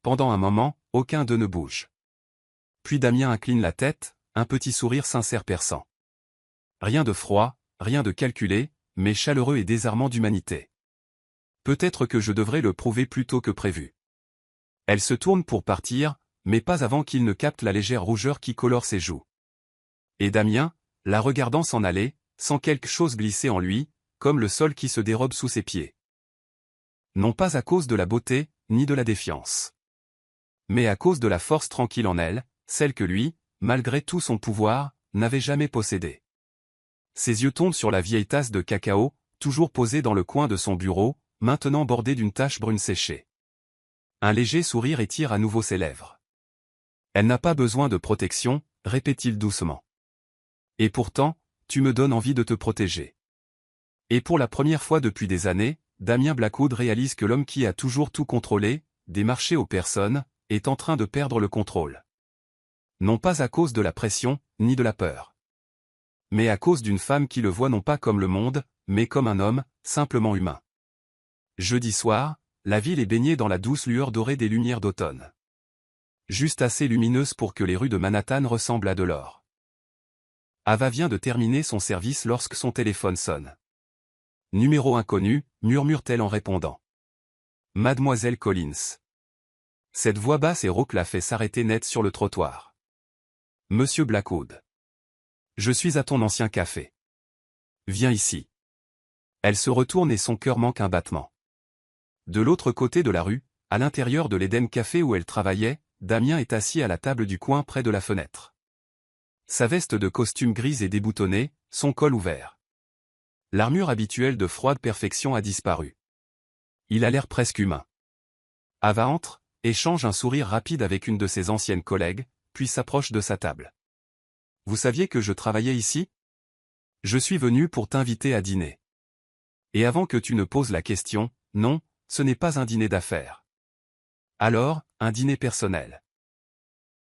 Pendant un moment, aucun d'eux ne bouge. Puis Damien incline la tête, un petit sourire sincère perçant. Rien de froid, rien de calculé, mais chaleureux et désarmant d'humanité. Peut-être que je devrais le prouver plus tôt que prévu. Elle se tourne pour partir, mais pas avant qu'il ne capte la légère rougeur qui colore ses joues. Et Damien, la regardant s'en aller, sent quelque chose glisser en lui, comme le sol qui se dérobe sous ses pieds. Non pas à cause de la beauté, ni de la défiance. Mais à cause de la force tranquille en elle, celle que lui, malgré tout son pouvoir, n'avait jamais possédée. Ses yeux tombent sur la vieille tasse de cacao, toujours posée dans le coin de son bureau, maintenant bordée d'une tache brune séchée. Un léger sourire étire à nouveau ses lèvres. Elle n'a pas besoin de protection, répète-t-il doucement. Et pourtant, tu me donnes envie de te protéger. Et pour la première fois depuis des années, Damien Blackwood réalise que l'homme qui a toujours tout contrôlé, des marchés aux personnes, est en train de perdre le contrôle. Non pas à cause de la pression, ni de la peur. Mais à cause d'une femme qui le voit non pas comme le monde, mais comme un homme, simplement humain. Jeudi soir, la ville est baignée dans la douce lueur dorée des lumières d'automne. Juste assez lumineuse pour que les rues de Manhattan ressemblent à de l'or. Ava vient de terminer son service lorsque son téléphone sonne. Numéro inconnu, murmure-t-elle en répondant. Mademoiselle Collins. Cette voix basse et rauque la fait s'arrêter net sur le trottoir. Monsieur Blackwood. Je suis à ton ancien café. Viens ici. Elle se retourne et son cœur manque un battement. De l'autre côté de la rue, à l'intérieur de l'Eden Café où elle travaillait, Damien est assis à la table du coin près de la fenêtre. Sa veste de costume grise est déboutonnée, son col ouvert. L'armure habituelle de froide perfection a disparu. Il a l'air presque humain. Ava entre, échange un sourire rapide avec une de ses anciennes collègues, puis s'approche de sa table. « Vous saviez que je travaillais ici ? Je suis venu pour t'inviter à dîner. » Et avant que tu ne poses la question, non, ce n'est pas un dîner d'affaires. Alors, un dîner personnel.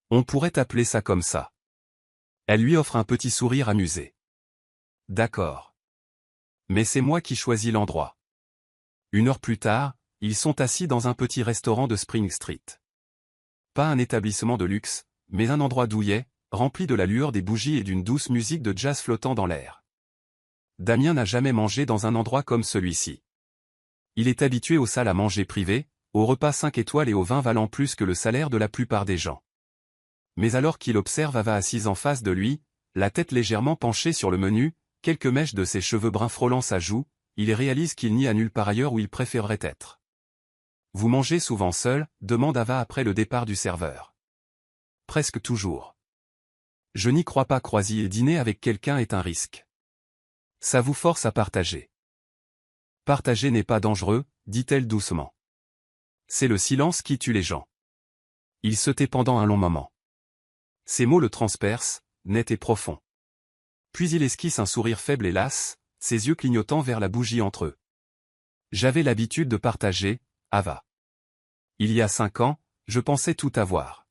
On pourrait appeler ça comme ça. Elle lui offre un petit sourire amusé. D'accord. Mais c'est moi qui choisis l'endroit. 1 heure plus tard, ils sont assis dans un petit restaurant de Spring Street. Pas un établissement de luxe, mais un endroit douillet, rempli de la lueur des bougies et d'une douce musique de jazz flottant dans l'air. Damien n'a jamais mangé dans un endroit comme celui-ci. Il est habitué aux salles à manger privées, aux repas 5 étoiles et aux vins valant plus que le salaire de la plupart des gens. Mais alors qu'il observe Ava assise en face de lui, la tête légèrement penchée sur le menu, quelques mèches de ses cheveux bruns frôlant sa joue, il réalise qu'il n'y a nulle part ailleurs où il préférerait être. « Vous mangez souvent seul ?» demande Ava après le départ du serveur. « Presque toujours. »« Je n'y crois pas, Croisy, et dîner avec quelqu'un est un risque. Ça vous force à partager. »« Partager n'est pas dangereux, » dit-elle doucement. C'est le silence qui tue les gens. Il se tait pendant un long moment. Ces mots le transpercent, nets et profonds. Puis il esquisse un sourire faible et las, ses yeux clignotant vers la bougie entre eux. « J'avais l'habitude de partager, Ava. Il y a 5 ans, je pensais tout avoir.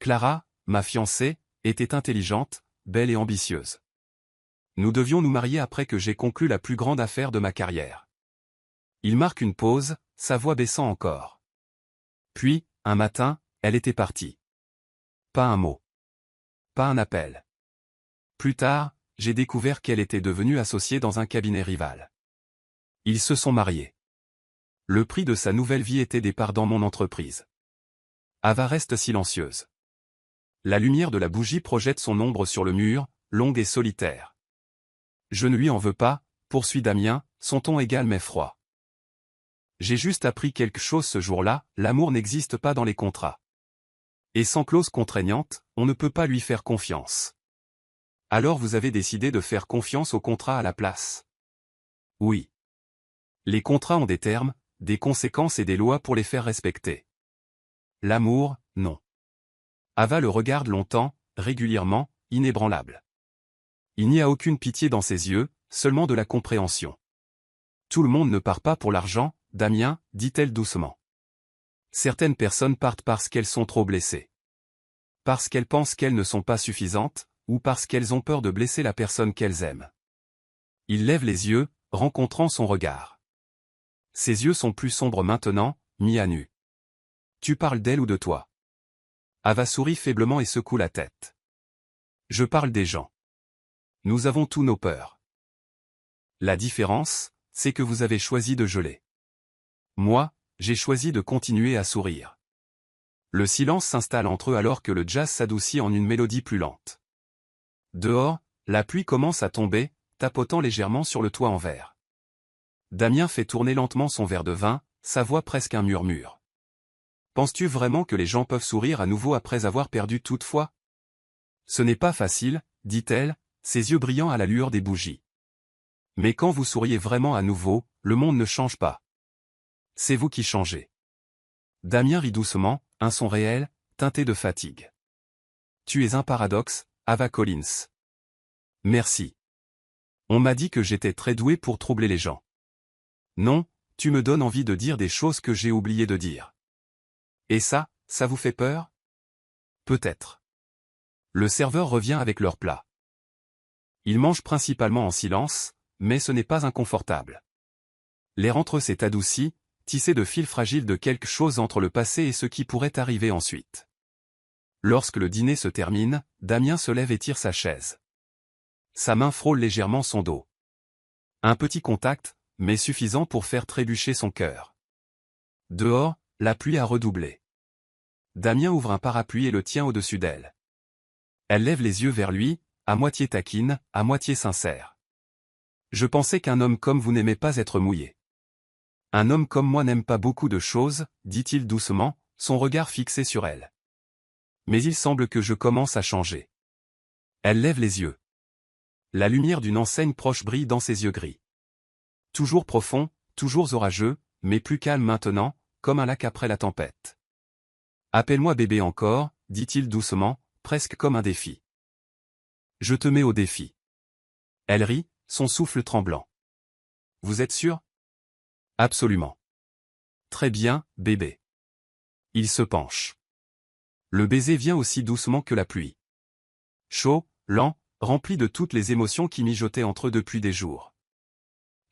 Clara, ma fiancée, était intelligente, belle et ambitieuse. Nous devions nous marier après que j'ai conclu la plus grande affaire de ma carrière. » Il marque une pause, sa voix baissant encore. Puis, un matin, elle était partie. Pas un mot. Pas un appel. Plus tard, j'ai découvert qu'elle était devenue associée dans un cabinet rival. Ils se sont mariés. Le prix de sa nouvelle vie était des parts dans mon entreprise. Ava reste silencieuse. La lumière de la bougie projette son ombre sur le mur, longue et solitaire. Je ne lui en veux pas, poursuit Damien, son ton égal mais froid. J'ai juste appris quelque chose ce jour-là, l'amour n'existe pas dans les contrats. Et sans clause contraignante, on ne peut pas lui faire confiance. Alors vous avez décidé de faire confiance au contrat à la place. Oui. Les contrats ont des termes, des conséquences et des lois pour les faire respecter. L'amour, non. Ava le regarde longtemps, régulièrement, inébranlable. Il n'y a aucune pitié dans ses yeux, seulement de la compréhension. Tout le monde ne part pas pour l'argent, Damien, dit-elle doucement. Certaines personnes partent parce qu'elles sont trop blessées. Parce qu'elles pensent qu'elles ne sont pas suffisantes, ou parce qu'elles ont peur de blesser la personne qu'elles aiment. Il lève les yeux, rencontrant son regard. Ses yeux sont plus sombres maintenant, mis à nu. Tu parles d'elle ou de toi? Ava sourit faiblement et secoue la tête. Je parle des gens. Nous avons tous nos peurs. La différence, c'est que vous avez choisi de geler. Moi, j'ai choisi de continuer à sourire. Le silence s'installe entre eux alors que le jazz s'adoucit en une mélodie plus lente. Dehors, la pluie commence à tomber, tapotant légèrement sur le toit en verre. Damien fait tourner lentement son verre de vin, sa voix presque un murmure. Penses-tu vraiment que les gens peuvent sourire à nouveau après avoir perdu toute foi? Ce n'est pas facile, dit-elle, ses yeux brillant à la lueur des bougies. Mais quand vous souriez vraiment à nouveau, le monde ne change pas. C'est vous qui changez. Damien rit doucement, un son réel, teinté de fatigue. Tu es un paradoxe, Ava Collins. Merci. On m'a dit que j'étais très doué pour troubler les gens. Non, tu me donnes envie de dire des choses que j'ai oublié de dire. Et ça vous fait peur? Peut-être. Le serveur revient avec leur plat. Ils mangent principalement en silence, mais ce n'est pas inconfortable. L'air entre eux s'est adouci, tissé de fils fragiles de quelque chose entre le passé et ce qui pourrait arriver ensuite. Lorsque le dîner se termine, Damien se lève et tire sa chaise. Sa main frôle légèrement son dos. Un petit contact, mais suffisant pour faire trébucher son cœur. Dehors, la pluie a redoublé. Damien ouvre un parapluie et le tient au-dessus d'elle. Elle lève les yeux vers lui, à moitié taquine, à moitié sincère. Je pensais qu'un homme comme vous n'aimait pas être mouillé. Un homme comme moi n'aime pas beaucoup de choses, dit-il doucement, son regard fixé sur elle. Mais il semble que je commence à changer. Elle lève les yeux. La lumière d'une enseigne proche brille dans ses yeux gris. Toujours profond, toujours orageux, mais plus calme maintenant, comme un lac après la tempête. Appelle-moi bébé encore, dit-il doucement, presque comme un défi. Je te mets au défi. Elle rit, son souffle tremblant. Vous êtes sûr? Absolument. Très bien, bébé. Il se penche. Le baiser vient aussi doucement que la pluie. Chaud, lent, rempli de toutes les émotions qui mijotaient entre eux depuis des jours.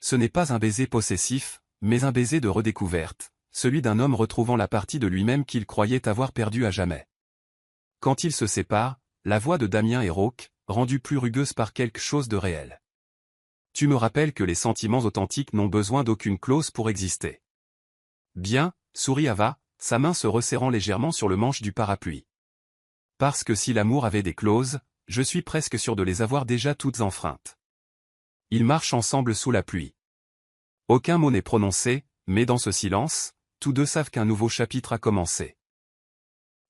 Ce n'est pas un baiser possessif, mais un baiser de redécouverte, celui d'un homme retrouvant la partie de lui-même qu'il croyait avoir perdue à jamais. Quand ils se séparent, la voix de Damien est rauque, rendue plus rugueuse par quelque chose de réel. Tu me rappelles que les sentiments authentiques n'ont besoin d'aucune clause pour exister. Bien, sourit Ava, sa main se resserrant légèrement sur le manche du parapluie. Parce que si l'amour avait des clauses, je suis presque sûr de les avoir déjà toutes enfreintes. Ils marchent ensemble sous la pluie. Aucun mot n'est prononcé, mais dans ce silence, tous deux savent qu'un nouveau chapitre a commencé.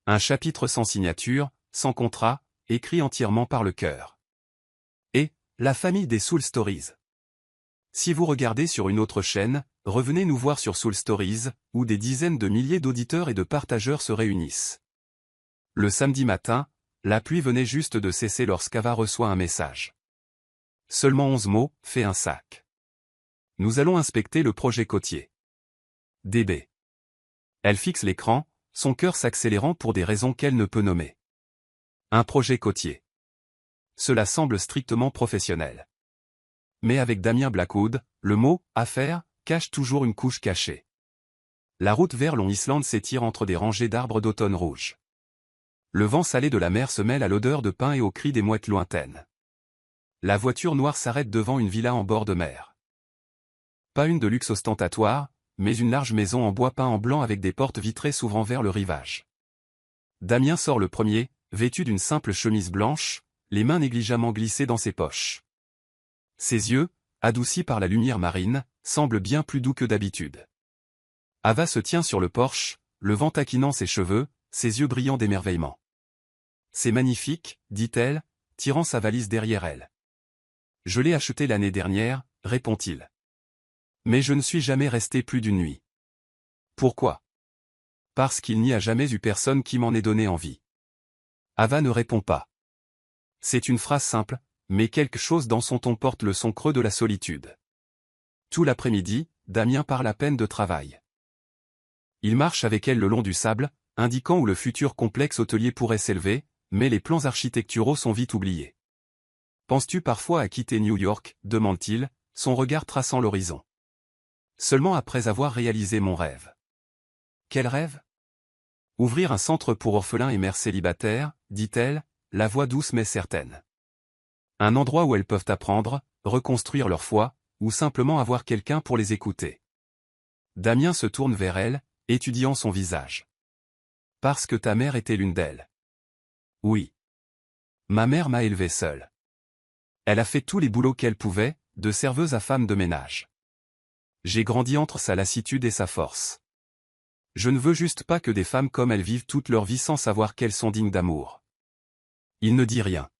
Un chapitre sans signature, sans contrat, écrit entièrement par le cœur. Et, la famille des Soul Stories. Si vous regardez sur une autre chaîne, revenez nous voir sur Soul Stories, où des dizaines de milliers d'auditeurs et de partageurs se réunissent. Le samedi matin, la pluie venait juste de cesser lorsqu'Ava reçoit un message. Seulement 11 mots, fait un sac. Nous allons inspecter le projet côtier. DB. Elle fixe l'écran, son cœur s'accélérant pour des raisons qu'elle ne peut nommer. Un projet côtier. Cela semble strictement professionnel. Mais avec Damien Blackwood, le mot « affaire » cache toujours une couche cachée. La route vers Long Island s'étire entre des rangées d'arbres d'automne rouge. Le vent salé de la mer se mêle à l'odeur de pin et au cri des mouettes lointaines. La voiture noire s'arrête devant une villa en bord de mer. Pas une de luxe ostentatoire, mais une large maison en bois peint en blanc avec des portes vitrées s'ouvrant vers le rivage. Damien sort le premier, vêtu d'une simple chemise blanche, les mains négligemment glissées dans ses poches. Ses yeux, adoucis par la lumière marine, semblent bien plus doux que d'habitude. Ava se tient sur le porche, le vent taquinant ses cheveux, ses yeux brillant d'émerveillement. C'est magnifique, dit-elle, tirant sa valise derrière elle. Je l'ai acheté l'année dernière, répond-il. Mais je ne suis jamais resté plus d'une nuit. Pourquoi? Parce qu'il n'y a jamais eu personne qui m'en ait donné envie. Ava ne répond pas. C'est une phrase simple, mais quelque chose dans son ton porte le son creux de la solitude. Tout l'après-midi, Damien parle à peine de travail. Il marche avec elle le long du sable, indiquant où le futur complexe hôtelier pourrait s'élever, mais les plans architecturaux sont vite oubliés. Penses-tu parfois à quitter New York, demande-t-il, son regard traçant l'horizon. Seulement après avoir réalisé mon rêve. Quel rêve? Ouvrir un centre pour orphelins et mères célibataires, dit-elle, la voix douce mais certaine. Un endroit où elles peuvent apprendre, reconstruire leur foi, ou simplement avoir quelqu'un pour les écouter. Damien se tourne vers elle, étudiant son visage. Parce que ta mère était l'une d'elles. Oui. Ma mère m'a élevé seule. Elle a fait tous les boulots qu'elle pouvait, de serveuse à femme de ménage. J'ai grandi entre sa lassitude et sa force. Je ne veux juste pas que des femmes comme elles vivent toute leur vie sans savoir qu'elles sont dignes d'amour. Il ne dit rien.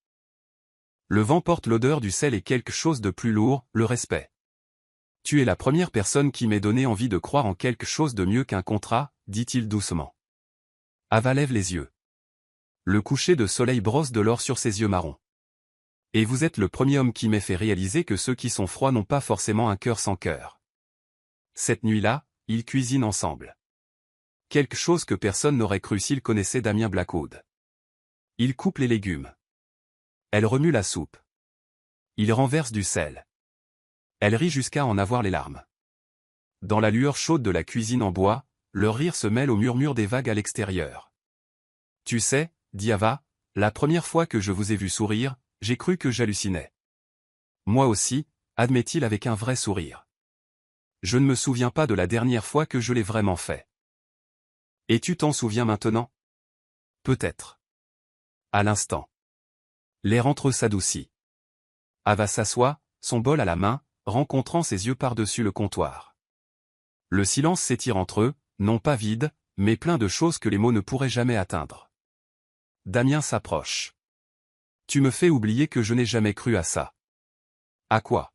Le vent porte l'odeur du sel et quelque chose de plus lourd, le respect. Tu es la première personne qui m'ait donné envie de croire en quelque chose de mieux qu'un contrat, dit-il doucement. Ava lève les yeux. Le coucher de soleil brosse de l'or sur ses yeux marrons. Et vous êtes le premier homme qui m'ait fait réaliser que ceux qui sont froids n'ont pas forcément un cœur sans cœur. Cette nuit-là, ils cuisinent ensemble. Quelque chose que personne n'aurait cru s'il connaissait Damien Blackwood. Il coupe les légumes. Elle remue la soupe. Il renverse du sel. Elle rit jusqu'à en avoir les larmes. Dans la lueur chaude de la cuisine en bois, leur rire se mêle au murmure des vagues à l'extérieur. Tu sais, dit Ava, la première fois que je vous ai vu sourire, j'ai cru que j'hallucinais. Moi aussi, admet-il avec un vrai sourire. Je ne me souviens pas de la dernière fois que je l'ai vraiment fait. Et tu t'en souviens maintenant? Peut-être. À l'instant. L'air entre eux s'adoucit. Ava s'assoit, son bol à la main, rencontrant ses yeux par-dessus le comptoir. Le silence s'étire entre eux, non pas vide, mais plein de choses que les mots ne pourraient jamais atteindre. Damien s'approche. Tu me fais oublier que je n'ai jamais cru à ça. À quoi?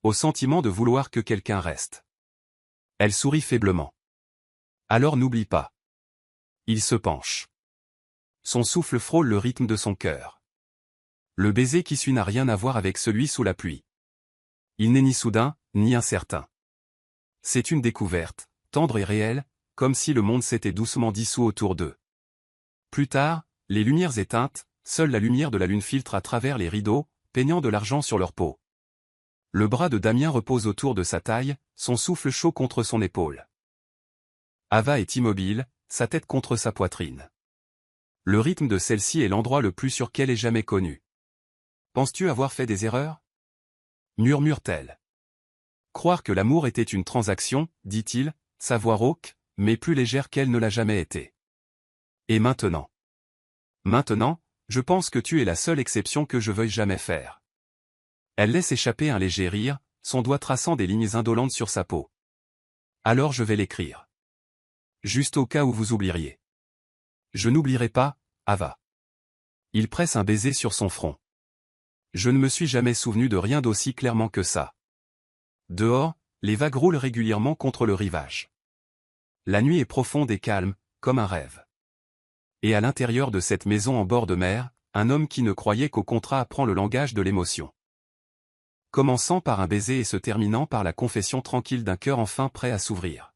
Au sentiment de vouloir que quelqu'un reste. Elle sourit faiblement. Alors n'oublie pas. Il se penche. Son souffle frôle le rythme de son cœur. Le baiser qui suit n'a rien à voir avec celui sous la pluie. Il n'est ni soudain, ni incertain. C'est une découverte, tendre et réelle, comme si le monde s'était doucement dissous autour d'eux. Plus tard, les lumières éteintes, seule la lumière de la lune filtre à travers les rideaux, peignant de l'argent sur leur peau. Le bras de Damien repose autour de sa taille, son souffle chaud contre son épaule. Ava est immobile, sa tête contre sa poitrine. Le rythme de celle-ci est l'endroit le plus sûr qu'elle ait jamais connu. Penses-tu avoir fait des erreurs? Murmure-t-elle. Croire que l'amour était une transaction, dit-il, sa voix rauque, mais plus légère qu'elle ne l'a jamais été. Et maintenant? Maintenant, je pense que tu es la seule exception que je veuille jamais faire. Elle laisse échapper un léger rire, son doigt traçant des lignes indolentes sur sa peau. Alors je vais l'écrire. Juste au cas où vous oublieriez. Je n'oublierai pas, Ava. Il presse un baiser sur son front. Je ne me suis jamais souvenu de rien d'aussi clairement que ça. Dehors, les vagues roulent régulièrement contre le rivage. La nuit est profonde et calme, comme un rêve. Et à l'intérieur de cette maison en bord de mer, un homme qui ne croyait qu'au contrat apprend le langage de l'émotion. Commençant par un baiser et se terminant par la confession tranquille d'un cœur enfin prêt à s'ouvrir.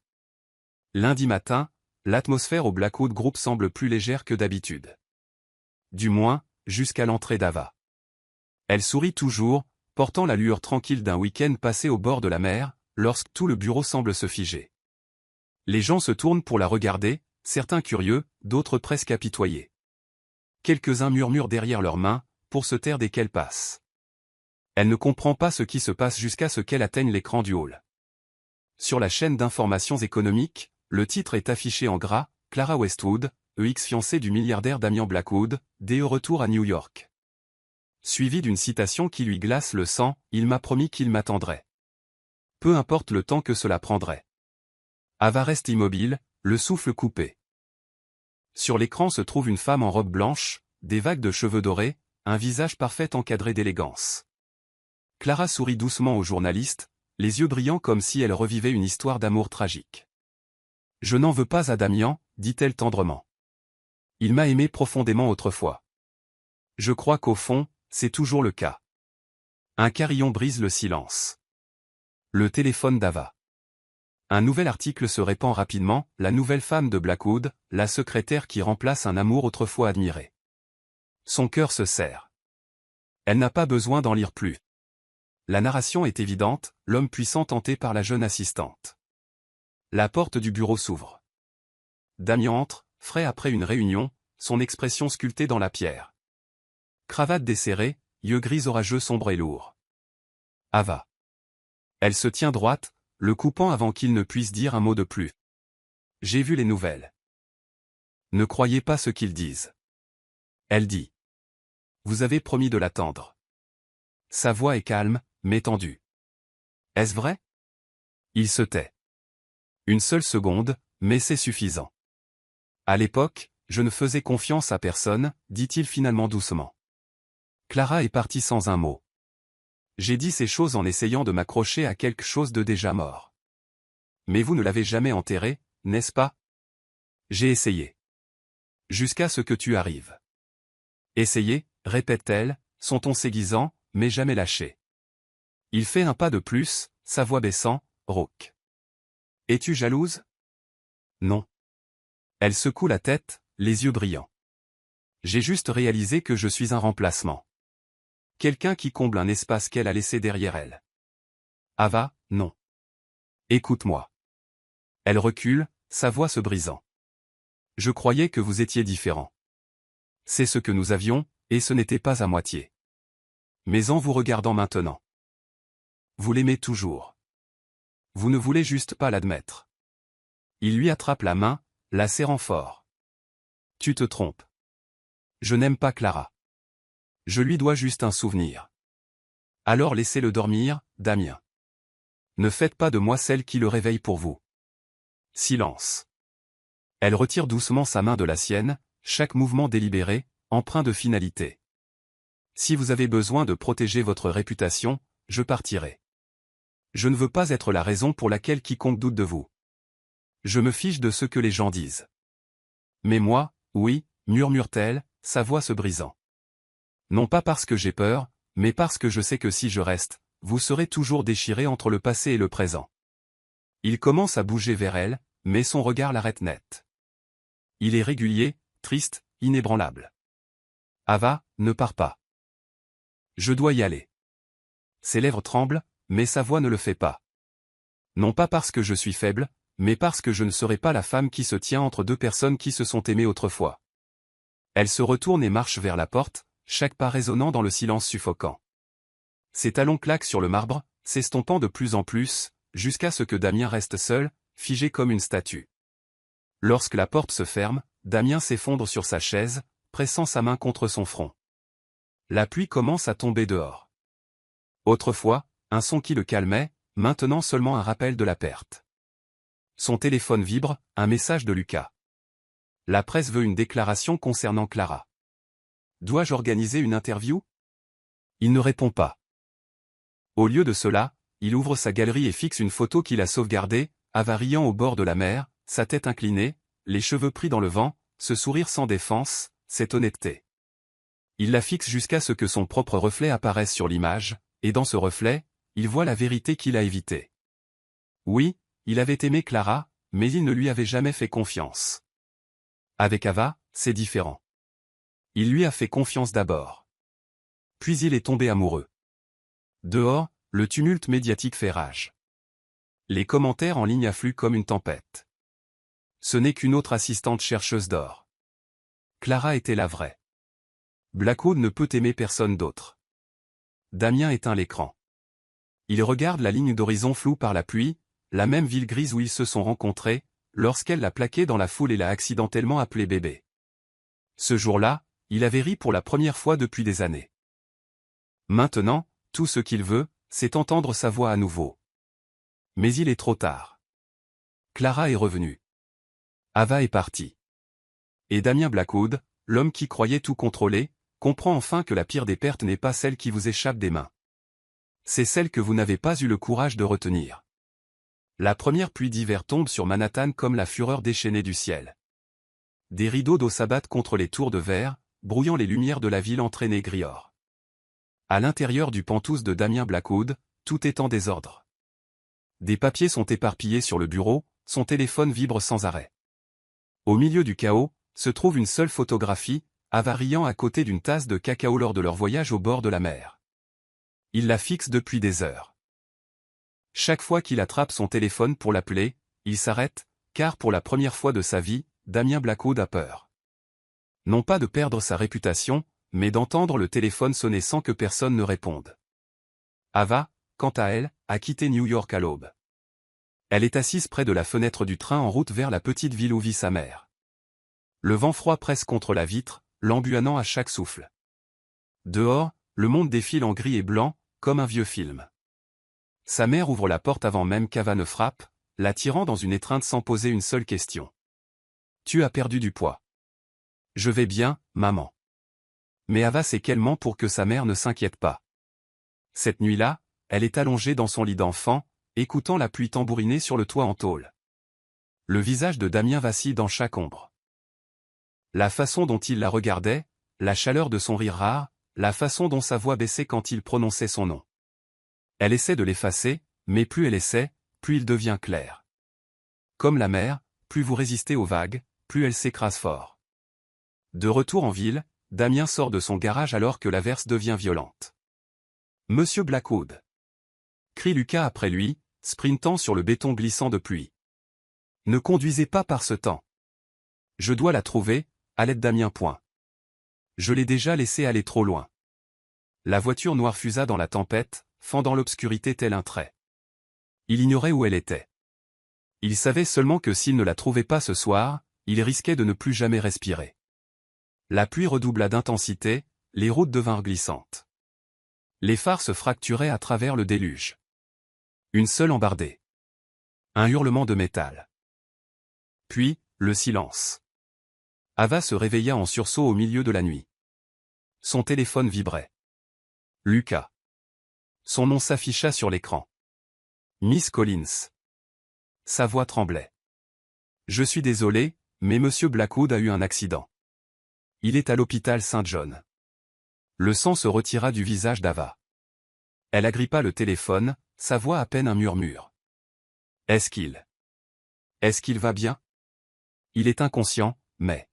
Lundi matin, l'atmosphère au Blackwood Group semble plus légère que d'habitude. Du moins, jusqu'à l'entrée d'Ava. Elle sourit toujours, portant la lueur tranquille d'un week-end passé au bord de la mer, lorsque tout le bureau semble se figer. Les gens se tournent pour la regarder, certains curieux, d'autres presque apitoyés. Quelques-uns murmurent derrière leurs mains, pour se taire dès qu'elle passe. Elle ne comprend pas ce qui se passe jusqu'à ce qu'elle atteigne l'écran du hall. Sur la chaîne d'informations économiques, le titre est affiché en gras, Clara Westwood, ex-fiancée du milliardaire Damien Blackwood, DE retour à New York. Suivi d'une citation qui lui glace le sang, il m'a promis qu'il m'attendrait. Peu importe le temps que cela prendrait. Ava reste immobile, le souffle coupé. Sur l'écran se trouve une femme en robe blanche, des vagues de cheveux dorés, un visage parfait encadré d'élégance. Clara sourit doucement au journaliste, les yeux brillants comme si elle revivait une histoire d'amour tragique. « Je n'en veux pas à Damien, dit-elle tendrement. Il m'a aimé profondément autrefois. Je crois qu'au fond, c'est toujours le cas. » Un carillon brise le silence. Le téléphone d'Ava. Un nouvel article se répand rapidement, la nouvelle femme de Blackwood, la secrétaire qui remplace un amour autrefois admiré. Son cœur se serre. Elle n'a pas besoin d'en lire plus. La narration est évidente, l'homme puissant tenté par la jeune assistante. La porte du bureau s'ouvre. Damien entre, frais après une réunion, son expression sculptée dans la pierre. Cravate desserrée, yeux gris orageux sombres et lourds. Ava. Elle se tient droite, le coupant avant qu'il ne puisse dire un mot de plus. J'ai vu les nouvelles. Ne croyez pas ce qu'ils disent. Elle dit. Vous avez promis de l'attendre. Sa voix est calme, mais tendue. Est-ce vrai? Il se tait. Une seule seconde, mais c'est suffisant. À l'époque, je ne faisais confiance à personne, dit-il finalement doucement. Clara est partie sans un mot. J'ai dit ces choses en essayant de m'accrocher à quelque chose de déjà mort. Mais vous ne l'avez jamais enterré, n'est-ce pas? J'ai essayé. Jusqu'à ce que tu arrives. Essayé, répète-t-elle, son ton s'aiguisant, mais jamais lâché. Il fait un pas de plus, sa voix baissant, rauque. Es-tu jalouse? Non. Elle secoue la tête, les yeux brillants. J'ai juste réalisé que je suis un remplacement. Quelqu'un qui comble un espace qu'elle a laissé derrière elle. Ava, non. Écoute-moi. Elle recule, sa voix se brisant. Je croyais que vous étiez différent. C'est ce que nous avions, et ce n'était pas à moitié. Mais en vous regardant maintenant. Vous l'aimez toujours. Vous ne voulez juste pas l'admettre. Il lui attrape la main, la serrant fort. Tu te trompes. Je n'aime pas Clara. Je lui dois juste un souvenir. Alors laissez-le dormir, Damien. Ne faites pas de moi celle qui le réveille pour vous. Silence. Elle retire doucement sa main de la sienne, chaque mouvement délibéré, empreint de finalité. Si vous avez besoin de protéger votre réputation, je partirai. Je ne veux pas être la raison pour laquelle quiconque doute de vous. Je me fiche de ce que les gens disent. Mais moi, oui, murmure-t-elle, sa voix se brisant. Non pas parce que j'ai peur, mais parce que je sais que si je reste, vous serez toujours déchiré entre le passé et le présent. Il commence à bouger vers elle, mais son regard l'arrête net. Il est régulier, triste, inébranlable. Ava, ne pars pas. Je dois y aller. Ses lèvres tremblent, mais sa voix ne le fait pas. Non pas parce que je suis faible, mais parce que je ne serai pas la femme qui se tient entre deux personnes qui se sont aimées autrefois. Elle se retourne et marche vers la porte, chaque pas résonnant dans le silence suffocant. Ses talons claquent sur le marbre, s'estompant de plus en plus, jusqu'à ce que Damien reste seul, figé comme une statue. Lorsque la porte se ferme, Damien s'effondre sur sa chaise, pressant sa main contre son front. La pluie commence à tomber dehors. Autrefois, un son qui le calmait, maintenant seulement un rappel de la perte. Son téléphone vibre, un message de Lucas. La presse veut une déclaration concernant Clara. Dois-je organiser une interview? Il ne répond pas. Au lieu de cela, il ouvre sa galerie et fixe une photo qu'il a sauvegardée, avariant au bord de la mer, sa tête inclinée, les cheveux pris dans le vent, ce sourire sans défense, cette honnêteté. Il la fixe jusqu'à ce que son propre reflet apparaisse sur l'image, et dans ce reflet, il voit la vérité qu'il a évitée. Oui, il avait aimé Clara, mais il ne lui avait jamais fait confiance. Avec Ava, c'est différent. Il lui a fait confiance d'abord. Puis il est tombé amoureux. Dehors, le tumulte médiatique fait rage. Les commentaires en ligne affluent comme une tempête. Ce n'est qu'une autre assistante chercheuse d'or. Clara était la vraie. Blackwood ne peut aimer personne d'autre. Damien éteint l'écran. Il regarde la ligne d'horizon floue par la pluie, la même ville grise où ils se sont rencontrés, lorsqu'elle l'a plaqué dans la foule et l'a accidentellement appelé bébé. Ce jour-là, il avait ri pour la première fois depuis des années. Maintenant, tout ce qu'il veut, c'est entendre sa voix à nouveau. Mais il est trop tard. Clara est revenue. Ava est partie. Et Damien Blackwood, l'homme qui croyait tout contrôler, comprend enfin que la pire des pertes n'est pas celle qui vous échappe des mains. C'est celle que vous n'avez pas eu le courage de retenir. La première pluie d'hiver tombe sur Manhattan comme la fureur déchaînée du ciel. Des rideaux d'eau s'abattent contre les tours de verre, brouillant les lumières de la ville entraînée grior. À l'intérieur du pantouse de Damien Blackwood, tout est en désordre. Des papiers sont éparpillés sur le bureau, son téléphone vibre sans arrêt. Au milieu du chaos, se trouve une seule photographie, avariant à côté d'une tasse de cacao lors de leur voyage au bord de la mer. Il la fixe depuis des heures. Chaque fois qu'il attrape son téléphone pour l'appeler, il s'arrête, car pour la première fois de sa vie, Damien Blackwood a peur. Non pas de perdre sa réputation, mais d'entendre le téléphone sonner sans que personne ne réponde. Ava, quant à elle, a quitté New York à l'aube. Elle est assise près de la fenêtre du train en route vers la petite ville où vit sa mère. Le vent froid presse contre la vitre, l'embuanant à chaque souffle. Dehors, le monde défile en gris et blanc, comme un vieux film. Sa mère ouvre la porte avant même qu'Ava ne frappe, l'attirant dans une étreinte sans poser une seule question. « Tu as perdu du poids. »« Je vais bien, maman. » Mais Ava sait qu'elle ment pour que sa mère ne s'inquiète pas. Cette nuit-là, elle est allongée dans son lit d'enfant, écoutant la pluie tambouriner sur le toit en tôle. Le visage de Damien vacille dans chaque ombre. La façon dont il la regardait, la chaleur de son rire rare, la façon dont sa voix baissait quand il prononçait son nom. Elle essaie de l'effacer, mais plus elle essaie, plus il devient clair. Comme la mer, plus vous résistez aux vagues, plus elle s'écrase fort. De retour en ville, Damien sort de son garage alors que l'averse devient violente. « Monsieur Blackwood !» crie Lucas après lui, sprintant sur le béton glissant de pluie. « Ne conduisez pas par ce temps. Je dois la trouver, à l'aide Damien. Je l'ai déjà laissée aller trop loin. » La voiture noire fusa dans la tempête, fendant l'obscurité tel un trait. Il ignorait où elle était. Il savait seulement que s'il ne la trouvait pas ce soir, il risquait de ne plus jamais respirer. La pluie redoubla d'intensité, les routes devinrent glissantes. Les phares se fracturaient à travers le déluge. Une seule embardée. Un hurlement de métal. Puis, le silence. Ava se réveilla en sursaut au milieu de la nuit. Son téléphone vibrait. Lucas. Son nom s'afficha sur l'écran. Miss Collins. Sa voix tremblait. Je suis désolé, mais Monsieur Blackwood a eu un accident. Il est à l'hôpital Saint-John. Le sang se retira du visage d'Ava. Elle agrippa le téléphone, sa voix à peine un murmure. Est-ce qu'il va bien? Il est inconscient, mais...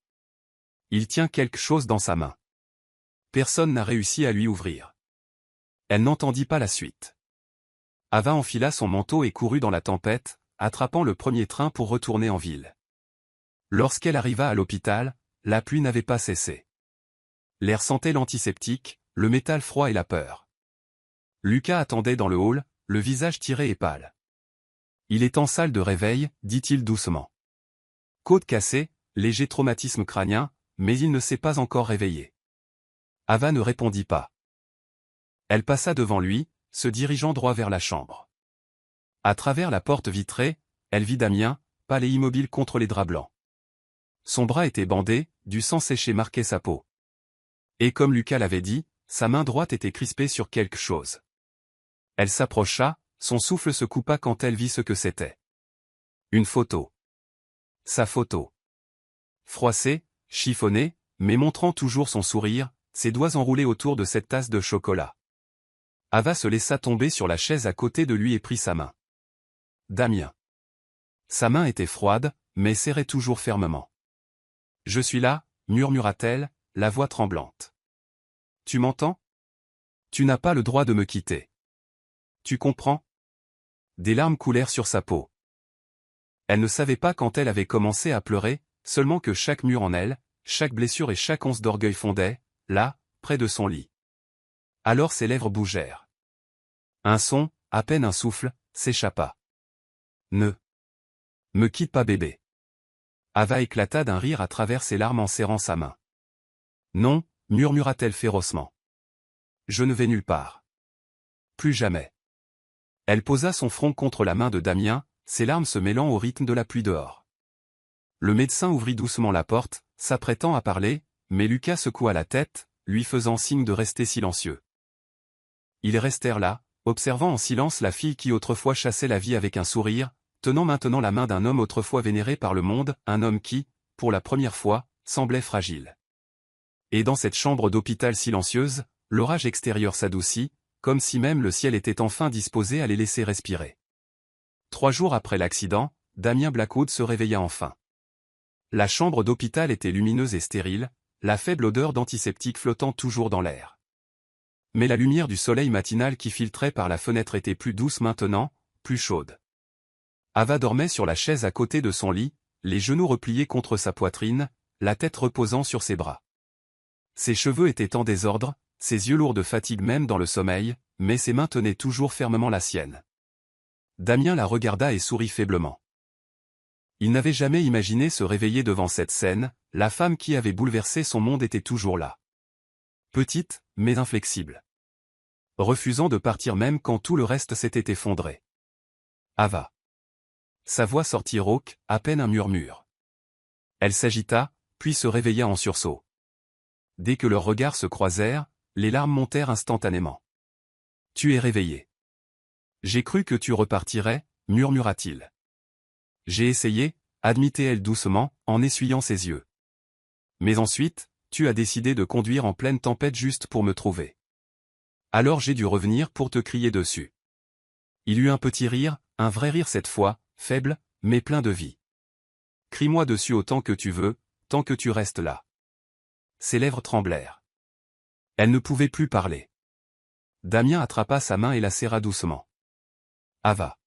Il tient quelque chose dans sa main. Personne n'a réussi à lui ouvrir. Elle n'entendit pas la suite. Ava enfila son manteau et courut dans la tempête, attrapant le premier train pour retourner en ville. Lorsqu'elle arriva à l'hôpital, la pluie n'avait pas cessé. L'air sentait l'antiseptique, le métal froid et la peur. Lucas attendait dans le hall, le visage tiré et pâle. Il est en salle de réveil, dit-il doucement. Côte cassée, léger traumatisme crânien, mais il ne s'est pas encore réveillé. Ava ne répondit pas. Elle passa devant lui, se dirigeant droit vers la chambre. À travers la porte vitrée, elle vit Damien, pâle et immobile contre les draps blancs. Son bras était bandé, du sang séché marquait sa peau. Et comme Lucas l'avait dit, sa main droite était crispée sur quelque chose. Elle s'approcha, son souffle se coupa quand elle vit ce que c'était. Une photo. Sa photo. Froissée, chiffonnée, mais montrant toujours son sourire, ses doigts enroulés autour de cette tasse de chocolat. Ava se laissa tomber sur la chaise à côté de lui et prit sa main. Damien. Sa main était froide, mais serrait toujours fermement. Je suis là, murmura-t-elle, la voix tremblante. Tu m'entends? Tu n'as pas le droit de me quitter. Tu comprends? Des larmes coulèrent sur sa peau. Elle ne savait pas quand elle avait commencé à pleurer, seulement que chaque mur en elle, chaque blessure et chaque once d'orgueil fondaient, là, près de son lit. Alors ses lèvres bougèrent. Un son, à peine un souffle, s'échappa. Ne me quitte pas bébé. Ava éclata d'un rire à travers ses larmes en serrant sa main. Non, murmura-t-elle férocement. Je ne vais nulle part. Plus jamais. Elle posa son front contre la main de Damien, ses larmes se mêlant au rythme de la pluie dehors. Le médecin ouvrit doucement la porte, s'apprêtant à parler, mais Lucas secoua la tête, lui faisant signe de rester silencieux. Ils restèrent là, observant en silence la fille qui autrefois chassait la vie avec un sourire, tenant maintenant la main d'un homme autrefois vénéré par le monde, un homme qui, pour la première fois, semblait fragile. Et dans cette chambre d'hôpital silencieuse, l'orage extérieur s'adoucit, comme si même le ciel était enfin disposé à les laisser respirer. 3 jours après l'accident, Damien Blackwood se réveilla enfin. La chambre d'hôpital était lumineuse et stérile, la faible odeur d'antiseptique flottant toujours dans l'air. Mais la lumière du soleil matinal qui filtrait par la fenêtre était plus douce maintenant, plus chaude. Ava dormait sur la chaise à côté de son lit, les genoux repliés contre sa poitrine, la tête reposant sur ses bras. Ses cheveux étaient en désordre, ses yeux lourds de fatigue même dans le sommeil, mais ses mains tenaient toujours fermement la sienne. Damien la regarda et sourit faiblement. Il n'avait jamais imaginé se réveiller devant cette scène, la femme qui avait bouleversé son monde était toujours là. Petite, mais inflexible. Refusant de partir même quand tout le reste s'était effondré. Ava. Sa voix sortit rauque, à peine un murmure. Elle s'agita, puis se réveilla en sursaut. Dès que leurs regards se croisèrent, les larmes montèrent instantanément. Tu es réveillé. J'ai cru que tu repartirais, murmura-t-il. J'ai essayé, admit-elle doucement, en essuyant ses yeux. Mais ensuite, tu as décidé de conduire en pleine tempête juste pour me trouver. Alors j'ai dû revenir pour te crier dessus. Il eut un petit rire, un vrai rire cette fois, faible, mais plein de vie. Crie-moi dessus autant que tu veux, tant que tu restes là. Ses lèvres tremblèrent. Elle ne pouvait plus parler. Damien attrapa sa main et la serra doucement. Ava.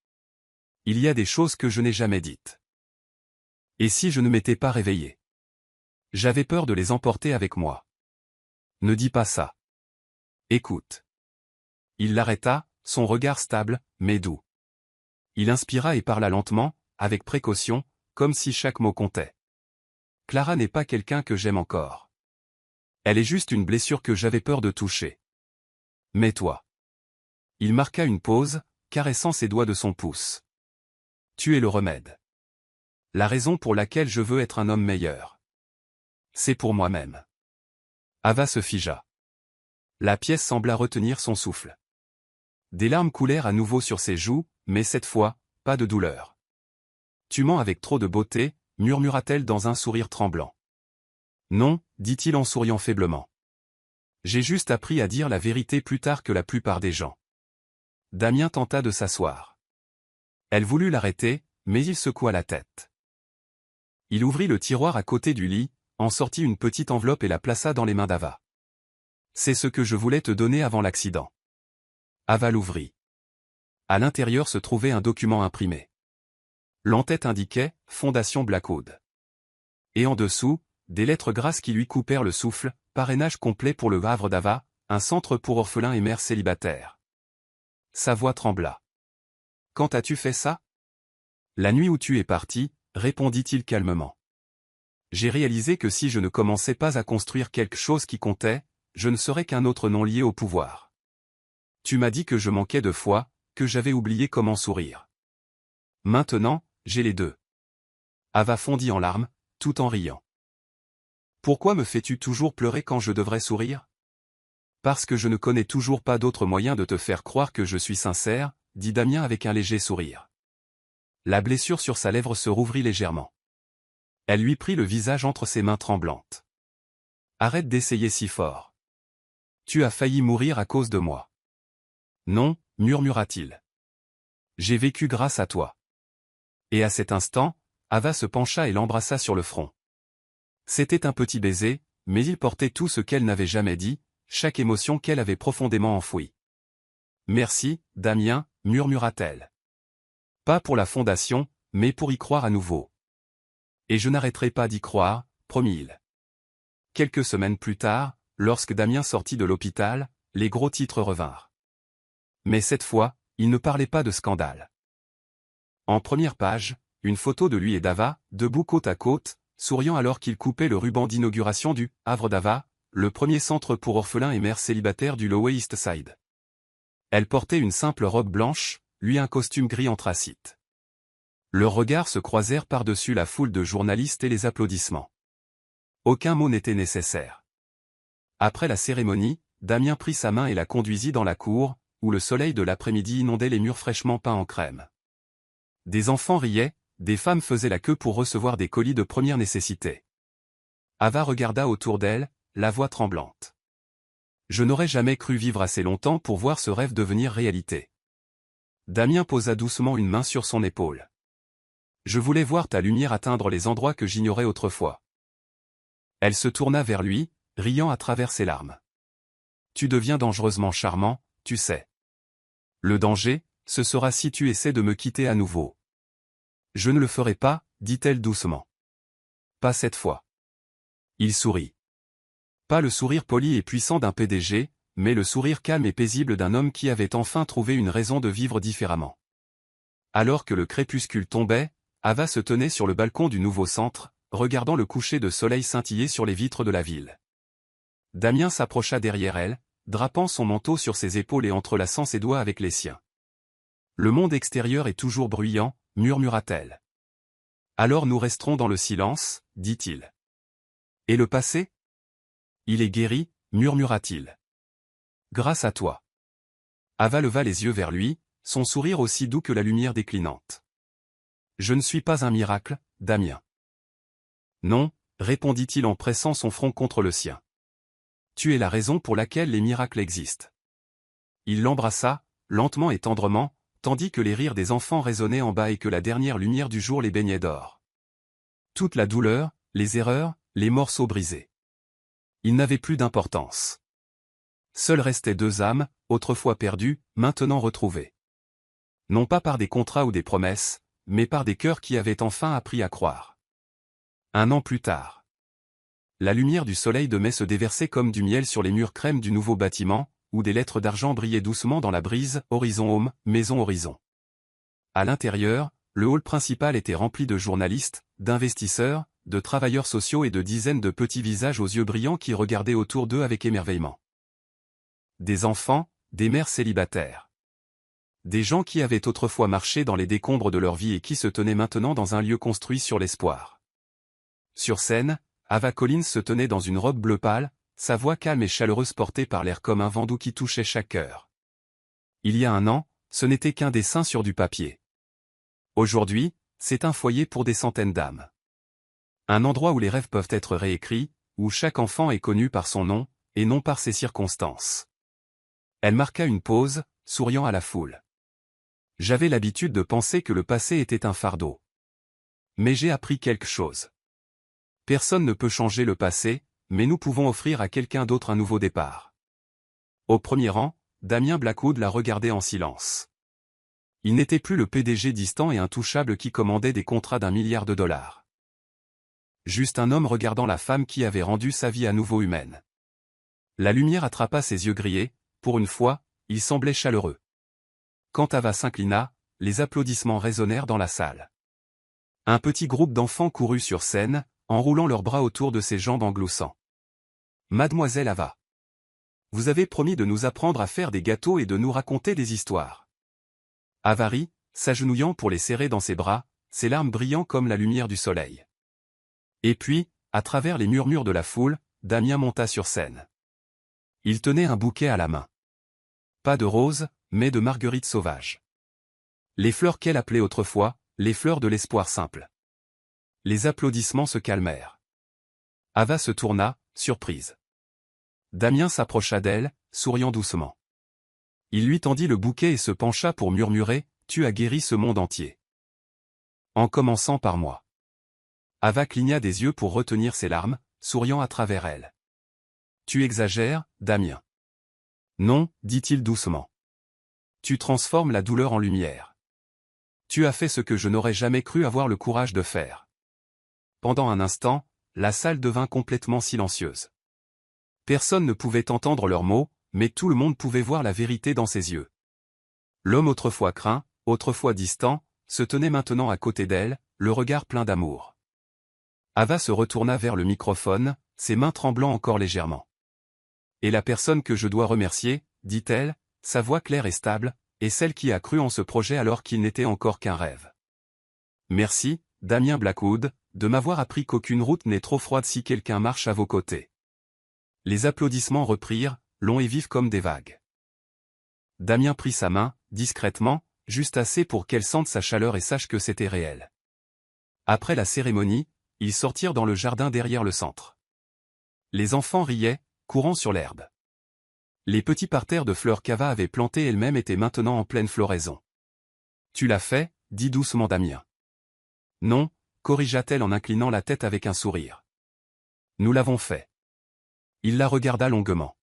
Il y a des choses que je n'ai jamais dites. Et si je ne m'étais pas réveillé? J'avais peur de les emporter avec moi. Ne dis pas ça. Écoute. Il l'arrêta, son regard stable, mais doux. Il inspira et parla lentement, avec précaution, comme si chaque mot comptait. Clara n'est pas quelqu'un que j'aime encore. Elle est juste une blessure que j'avais peur de toucher. Mais toi. Il marqua une pause, caressant ses doigts de son pouce. Tu es le remède. La raison pour laquelle je veux être un homme meilleur. C'est pour moi-même. Ava se figea. La pièce sembla retenir son souffle. Des larmes coulèrent à nouveau sur ses joues, mais cette fois, pas de douleur. Tu mens avec trop de beauté, murmura-t-elle dans un sourire tremblant. Non, dit-il en souriant faiblement. J'ai juste appris à dire la vérité plus tard que la plupart des gens. Damien tenta de s'asseoir. Elle voulut l'arrêter, mais il secoua la tête. Il ouvrit le tiroir à côté du lit, en sortit une petite enveloppe et la plaça dans les mains d'Ava. C'est ce que je voulais te donner avant l'accident. Ava l'ouvrit. À l'intérieur se trouvait un document imprimé. L'entête indiquait « Fondation Blackwood ». Et en dessous, des lettres grasses qui lui coupèrent le souffle, parrainage complet pour le Havre d'Ava, un centre pour orphelins et mères célibataires. Sa voix trembla. « Quand as-tu fait ça ?»« La nuit où tu es parti, » répondit-il calmement. « J'ai réalisé que si je ne commençais pas à construire quelque chose qui comptait, je ne serais qu'un autre nom lié au pouvoir. Tu m'as dit que je manquais de foi, que j'avais oublié comment sourire. Maintenant, j'ai les deux. » Ava fondit en larmes, tout en riant. « Pourquoi me fais-tu toujours pleurer quand je devrais sourire ? » Parce que je ne connais toujours pas d'autre moyen de te faire croire que je suis sincère, dit Damien avec un léger sourire. La blessure sur sa lèvre se rouvrit légèrement. Elle lui prit le visage entre ses mains tremblantes. « Arrête d'essayer si fort. Tu as failli mourir à cause de moi. »« Non, » murmura-t-il. « J'ai vécu grâce à toi. » Et à cet instant, Ava se pencha et l'embrassa sur le front. C'était un petit baiser, mais il portait tout ce qu'elle n'avait jamais dit, chaque émotion qu'elle avait profondément enfouie. « Merci, Damien, » murmura-t-elle. « Pas pour la fondation, mais pour y croire à nouveau. »« Et je n'arrêterai pas d'y croire, » promit-il. Quelques semaines plus tard, lorsque Damien sortit de l'hôpital, les gros titres revinrent. Mais cette fois, il ne parlait pas de scandale. En première page, une photo de lui et d'Ava, debout côte à côte, souriant alors qu'il coupait le ruban d'inauguration du Havre d'Ava, le premier centre pour orphelins et mères célibataires du Lower East Side. Elle portait une simple robe blanche, lui un costume gris anthracite. Leurs regards se croisèrent par-dessus la foule de journalistes et les applaudissements. Aucun mot n'était nécessaire. Après la cérémonie, Damien prit sa main et la conduisit dans la cour, où le soleil de l'après-midi inondait les murs fraîchement peints en crème. Des enfants riaient, des femmes faisaient la queue pour recevoir des colis de première nécessité. Ava regarda autour d'elle, la voix tremblante. Je n'aurais jamais cru vivre assez longtemps pour voir ce rêve devenir réalité. Damien posa doucement une main sur son épaule. Je voulais voir ta lumière atteindre les endroits que j'ignorais autrefois. Elle se tourna vers lui, riant à travers ses larmes. Tu deviens dangereusement charmant, tu sais. Le danger, ce sera si tu essaies de me quitter à nouveau. Je ne le ferai pas, dit-elle doucement. Pas cette fois. Il sourit. Pas le sourire poli et puissant d'un PDG, mais le sourire calme et paisible d'un homme qui avait enfin trouvé une raison de vivre différemment. Alors que le crépuscule tombait, Ava se tenait sur le balcon du nouveau centre, regardant le coucher de soleil scintiller sur les vitres de la ville. Damien s'approcha derrière elle, drapant son manteau sur ses épaules et entrelaçant ses doigts avec les siens. Le monde extérieur est toujours bruyant, murmura-t-elle. Alors nous resterons dans le silence, dit-il. Et le passé ? Il est guéri, murmura-t-il. Grâce à toi. Ava leva les yeux vers lui, son sourire aussi doux que la lumière déclinante. Je ne suis pas un miracle, Damien. Non, répondit-il en pressant son front contre le sien. Tu es la raison pour laquelle les miracles existent. Il l'embrassa, lentement et tendrement, tandis que les rires des enfants résonnaient en bas et que la dernière lumière du jour les baignait d'or. Toute la douleur, les erreurs, les morceaux brisés. Ils n'avaient plus d'importance. Seules restaient deux âmes, autrefois perdues, maintenant retrouvées. Non pas par des contrats ou des promesses, mais par des cœurs qui avaient enfin appris à croire. 1 an plus tard. La lumière du soleil de mai se déversait comme du miel sur les murs crème du nouveau bâtiment, où des lettres d'argent brillaient doucement dans la brise, Horizon Home, Maison Horizon. À l'intérieur, le hall principal était rempli de journalistes, d'investisseurs, de travailleurs sociaux et de dizaines de petits visages aux yeux brillants qui regardaient autour d'eux avec émerveillement. Des enfants, des mères célibataires. des gens qui avaient autrefois marché dans les décombres de leur vie et qui se tenaient maintenant dans un lieu construit sur l'espoir. Sur scène, Ava Collins se tenait dans une robe bleu pâle, sa voix calme et chaleureuse portée par l'air comme un vent doux qui touchait chaque cœur. Il y a un an, ce n'était qu'un dessin sur du papier. Aujourd'hui, c'est un foyer pour des centaines d'âmes. Un endroit où les rêves peuvent être réécrits, où chaque enfant est connu par son nom, et non par ses circonstances. Elle marqua une pause, souriant à la foule. J'avais l'habitude de penser que le passé était un fardeau. Mais j'ai appris quelque chose. Personne ne peut changer le passé, mais nous pouvons offrir à quelqu'un d'autre un nouveau départ. Au premier rang, Damien Blackwood la regardait en silence. Il n'était plus le PDG distant et intouchable qui commandait des contrats d'1 milliard de dollars. Juste un homme regardant la femme qui avait rendu sa vie à nouveau humaine. La lumière attrapa ses yeux grillés, pour une fois, il semblait chaleureux. Quand Ava s'inclina, les applaudissements résonnèrent dans la salle. Un petit groupe d'enfants courut sur scène, enroulant leurs bras autour de ses jambes en gloussant. « Mademoiselle Ava. Vous avez promis de nous apprendre à faire des gâteaux et de nous raconter des histoires. » Ava rit, s'agenouillant pour les serrer dans ses bras, ses larmes brillant comme la lumière du soleil. Et puis, à travers les murmures de la foule, Damien monta sur scène. Il tenait un bouquet à la main. Pas de roses, mais de marguerites sauvages. Les fleurs qu'elle appelait autrefois, les fleurs de l'espoir simple. Les applaudissements se calmèrent. Ava se tourna, surprise. Damien s'approcha d'elle, souriant doucement. Il lui tendit le bouquet et se pencha pour murmurer « Tu as guéri ce monde entier. En commençant par moi. » Ava cligna des yeux pour retenir ses larmes, souriant à travers elle. « Tu exagères, Damien. » « Non, dit-il doucement. Tu transformes la douleur en lumière. Tu as fait ce que je n'aurais jamais cru avoir le courage de faire. » Pendant un instant, la salle devint complètement silencieuse. Personne ne pouvait entendre leurs mots, mais tout le monde pouvait voir la vérité dans ses yeux. L'homme autrefois craint, autrefois distant, se tenait maintenant à côté d'elle, le regard plein d'amour. Ava se retourna vers le microphone, ses mains tremblant encore légèrement. « Et la personne que je dois remercier, dit-elle, sa voix claire et stable, est celle qui a cru en ce projet alors qu'il n'était encore qu'un rêve. Merci, Damien Blackwood, de m'avoir appris qu'aucune route n'est trop froide si quelqu'un marche à vos côtés. » Les applaudissements reprirent, longs et vifs comme des vagues. Damien prit sa main, discrètement, juste assez pour qu'elle sente sa chaleur et sache que c'était réel. Après la cérémonie, ils sortirent dans le jardin derrière le centre. Les enfants riaient, courant sur l'herbe. Les petits parterres de fleurs qu'Ava avait plantés elle-même étaient maintenant en pleine floraison. « Tu l'as fait, » dit doucement Damien. « Non, » corrigea-t-elle en inclinant la tête avec un sourire. « Nous l'avons fait. » Il la regarda longuement.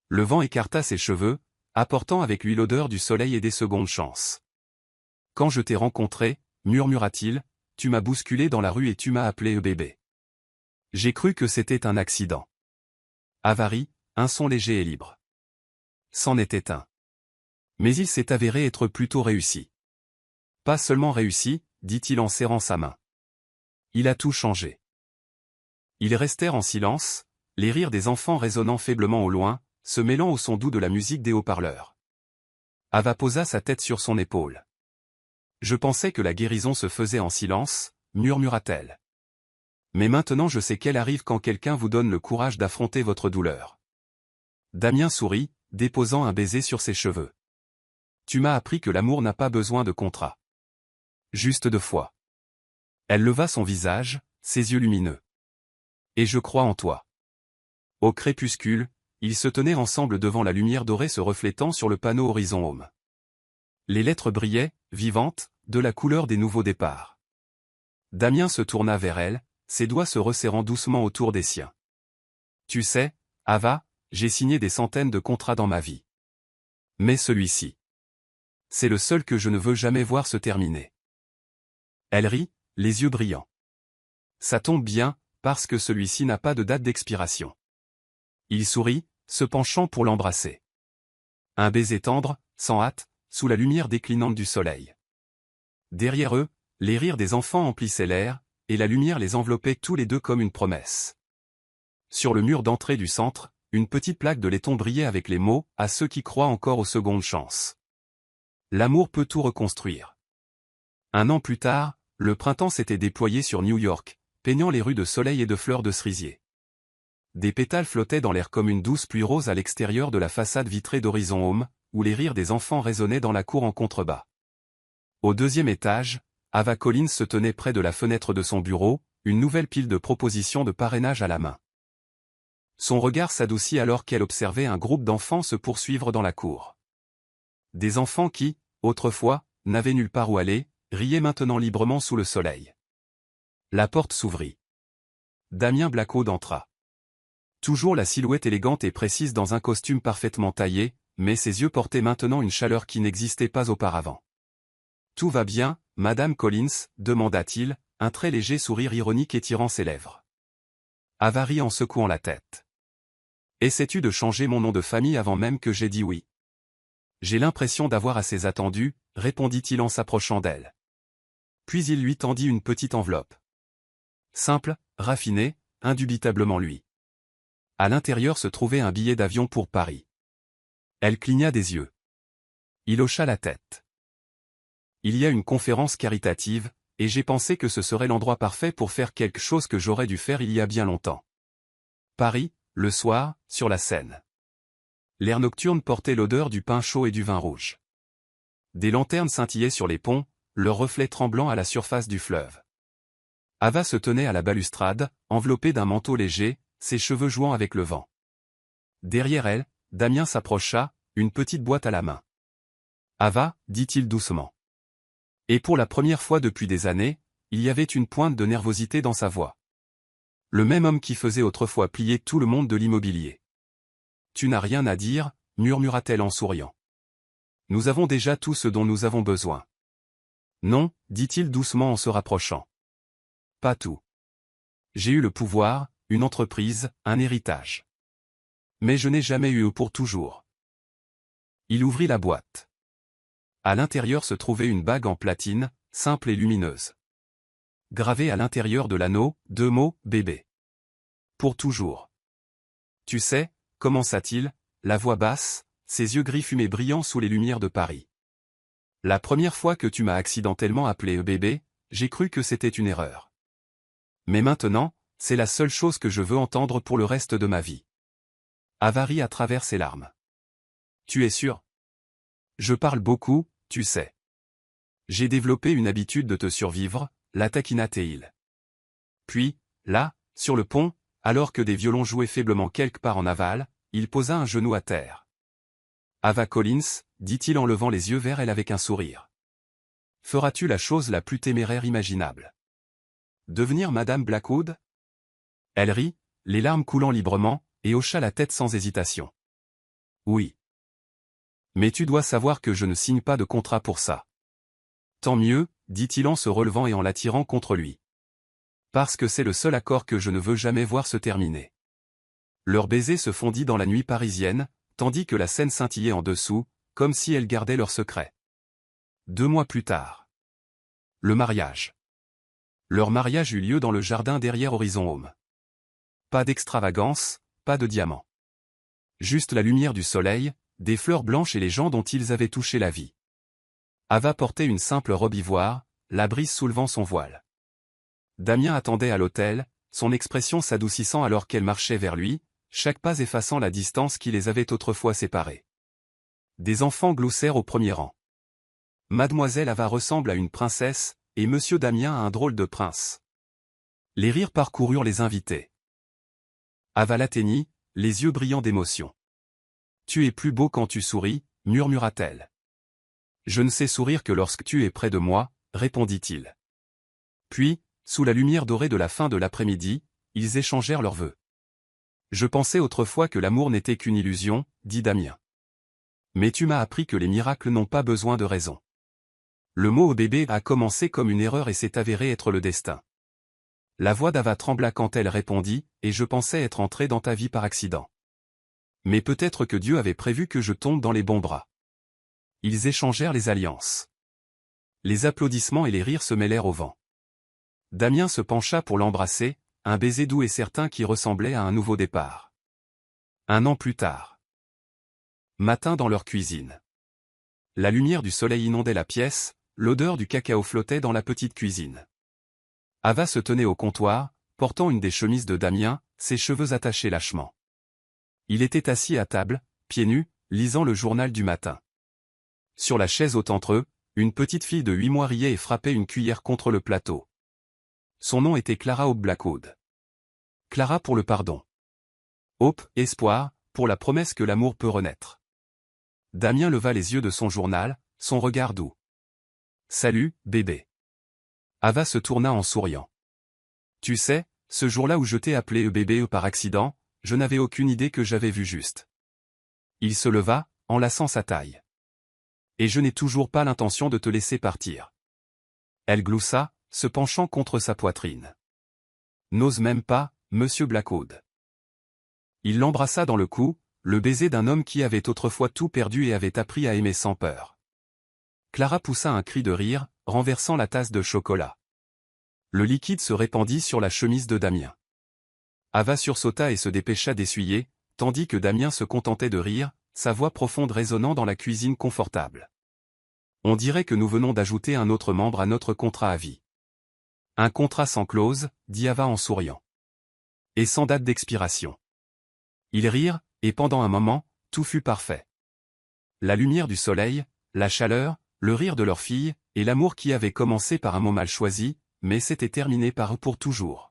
Le vent écarta ses cheveux, apportant avec lui l'odeur du soleil et des secondes chances. « Quand je t'ai rencontré, murmura-t-il, tu m'as bousculé dans la rue et tu m'as appelé bébé. J'ai cru que c'était un accident. » Ava rit, un son léger et libre. C'en était un. Mais il s'est avéré être plutôt réussi. Pas seulement réussi, dit-il en serrant sa main. Il a tout changé. Ils restèrent en silence, les rires des enfants résonnant faiblement au loin, se mêlant au son doux de la musique des haut-parleurs. Ava posa sa tête sur son épaule. Je pensais que la guérison se faisait en silence, murmura-t-elle. Mais maintenant je sais qu'elle arrive quand quelqu'un vous donne le courage d'affronter votre douleur. Damien sourit, déposant un baiser sur ses cheveux. Tu m'as appris que l'amour n'a pas besoin de contrat. Juste de foi. Elle leva son visage, ses yeux lumineux. Et je crois en toi. Au crépuscule, ils se tenaient ensemble devant la lumière dorée se reflétant sur le panneau Horizon Home. Les lettres brillaient, vivantes, de la couleur des nouveaux départs. Damien se tourna vers elle, ses doigts se resserrant doucement autour des siens. Tu sais, Ava, j'ai signé des centaines de contrats dans ma vie. Mais celui-ci. C'est le seul que je ne veux jamais voir se terminer. Elle rit, les yeux brillants. Ça tombe bien, parce que celui-ci n'a pas de date d'expiration. Il sourit, se penchant pour l'embrasser. Un baiser tendre, sans hâte, sous la lumière déclinante du soleil. Derrière eux, les rires des enfants emplissaient l'air, et la lumière les enveloppait tous les deux comme une promesse. Sur le mur d'entrée du centre, une petite plaque de laiton brillait avec les mots « À ceux qui croient encore aux secondes chances ». L'amour peut tout reconstruire. Un an plus tard, le printemps s'était déployé sur New York, peignant les rues de soleil et de fleurs de cerisier. Des pétales flottaient dans l'air comme une douce pluie rose à l'extérieur de la façade vitrée d'Horizon Home, où les rires des enfants résonnaient dans la cour en contrebas. Au deuxième étage, Ava Collins se tenait près de la fenêtre de son bureau, une nouvelle pile de propositions de parrainage à la main. Son regard s'adoucit alors qu'elle observait un groupe d'enfants se poursuivre dans la cour. Des enfants qui, autrefois, n'avaient nulle part où aller, riaient maintenant librement sous le soleil. La porte s'ouvrit. Damien Blackwood entra. Toujours la silhouette élégante et précise dans un costume parfaitement taillé, mais ses yeux portaient maintenant une chaleur qui n'existait pas auparavant. « Tout va bien, Madame Collins ?» demanda-t-il, un très léger sourire ironique étirant ses lèvres. Ava rit en secouant la tête. « Essaies-tu de changer mon nom de famille avant même que j'aie dit oui ? J'ai l'impression d'avoir assez attendu, répondit-il en s'approchant d'elle. Puis il lui tendit une petite enveloppe. Simple, raffinée, indubitablement lui. À l'intérieur se trouvait un billet d'avion pour Paris. Elle cligna des yeux. Il hocha la tête. Il y a une conférence caritative, et j'ai pensé que ce serait l'endroit parfait pour faire quelque chose que j'aurais dû faire il y a bien longtemps. Paris, le soir, sur la Seine. L'air nocturne portait l'odeur du pain chaud et du vin rouge. Des lanternes scintillaient sur les ponts, leurs reflets tremblant à la surface du fleuve. Ava se tenait à la balustrade, enveloppée d'un manteau léger, ses cheveux jouant avec le vent. Derrière elle, Damien s'approcha, une petite boîte à la main. « Ava » dit-il doucement. Et pour la première fois depuis des années, il y avait une pointe de nervosité dans sa voix. Le même homme qui faisait autrefois plier tout le monde de l'immobilier. « Tu n'as rien à dire » murmura-t-elle en souriant. « Nous avons déjà tout ce dont nous avons besoin. » Non, dit-il doucement en se rapprochant. Pas tout. J'ai eu le pouvoir, une entreprise, un héritage. Mais je n'ai jamais eu pour toujours. Il ouvrit la boîte. À l'intérieur se trouvait une bague en platine, simple et lumineuse. Gravée à l'intérieur de l'anneau, 2 mots, bébé. Pour toujours. Tu sais, commença-t-il, la voix basse, ses yeux gris fumés brillants sous les lumières de Paris. La première fois que tu m'as accidentellement appelé bébé, j'ai cru que c'était une erreur. Mais maintenant, c'est la seule chose que je veux entendre pour le reste de ma vie. Ava rit à travers ses larmes. Tu es sûr? Je parle beaucoup, tu sais. J'ai développé une habitude de te survivre, la taquina-t-il. Puis, là, sur le pont, alors que des violons jouaient faiblement quelque part en aval, il posa un genou à terre. Ava Collins, dit-il en levant les yeux vers elle avec un sourire. Feras-tu la chose la plus téméraire imaginable? Devenir Madame Blackwood? Elle rit, les larmes coulant librement, et hocha la tête sans hésitation. Oui. Mais tu dois savoir que je ne signe pas de contrat pour ça. Tant mieux, dit-il en se relevant et en l'attirant contre lui. Parce que c'est le seul accord que je ne veux jamais voir se terminer. Leur baiser se fondit dans la nuit parisienne, tandis que la Seine scintillait en dessous, comme si elles gardaient leur secret. 2 mois plus tard. Le mariage. Leur mariage eut lieu dans le jardin derrière Horizon Home. Pas d'extravagance, pas de diamants. Juste la lumière du soleil, des fleurs blanches et les gens dont ils avaient touché la vie. Ava portait une simple robe ivoire, la brise soulevant son voile. Damien attendait à l'hôtel, son expression s'adoucissant alors qu'elle marchait vers lui, chaque pas effaçant la distance qui les avait autrefois séparés. Des enfants gloussèrent au premier rang. Mademoiselle Ava ressemble à une princesse, et Monsieur Damien a un drôle de prince. Les rires parcoururent les invités. Ava l'atteignit, les yeux brillants d'émotion. Tu es plus beau quand tu souris, murmura-t-elle. Je ne sais sourire que lorsque tu es près de moi, répondit-il. Puis, sous la lumière dorée de la fin de l'après-midi, ils échangèrent leurs vœux. Je pensais autrefois que l'amour n'était qu'une illusion, dit Damien. Mais tu m'as appris que les miracles n'ont pas besoin de raison. Le mot au bébé a commencé comme une erreur et s'est avéré être le destin. La voix d'Ava trembla quand elle répondit, et je pensais être entré dans ta vie par accident. Mais peut-être que Dieu avait prévu que je tombe dans les bons bras. Ils échangèrent les alliances. Les applaudissements et les rires se mêlèrent au vent. Damien se pencha pour l'embrasser, un baiser doux et certain qui ressemblait à un nouveau départ. 1 an plus tard. Matin dans leur cuisine. La lumière du soleil inondait la pièce, l'odeur du cacao flottait dans la petite cuisine. Ava se tenait au comptoir, portant une des chemises de Damien, ses cheveux attachés lâchement. Il était assis à table, pieds nus, lisant le journal du matin. Sur la chaise haute entre eux, une petite fille de 8 mois riait et frappait une cuillère contre le plateau. Son nom était Clara Hope Blackwood. Clara pour le pardon. Hope, espoir, pour la promesse que l'amour peut renaître. Damien leva les yeux de son journal, son regard doux. « Salut, bébé. » Ava se tourna en souriant. « Tu sais, ce jour-là où je t'ai appelé bébé par accident, je n'avais aucune idée que j'avais vu juste. » Il se leva, enlaçant sa taille. « Et je n'ai toujours pas l'intention de te laisser partir. » Elle gloussa, se penchant contre sa poitrine. « N'ose même pas, monsieur Blackwood. » Il l'embrassa dans le cou, le baiser d'un homme qui avait autrefois tout perdu et avait appris à aimer sans peur. Clara poussa un cri de rire, renversant la tasse de chocolat. Le liquide se répandit sur la chemise de Damien. Ava sursauta et se dépêcha d'essuyer, tandis que Damien se contentait de rire, sa voix profonde résonnant dans la cuisine confortable. « On dirait que nous venons d'ajouter un autre membre à notre contrat à vie. »« Un contrat sans clause, » dit Ava en souriant. « Et sans date d'expiration. » Ils rirent, et pendant un moment, tout fut parfait. La lumière du soleil, la chaleur, le rire de leur fille, et l'amour qui avait commencé par un mot mal choisi, mais s'était terminé par eux pour toujours.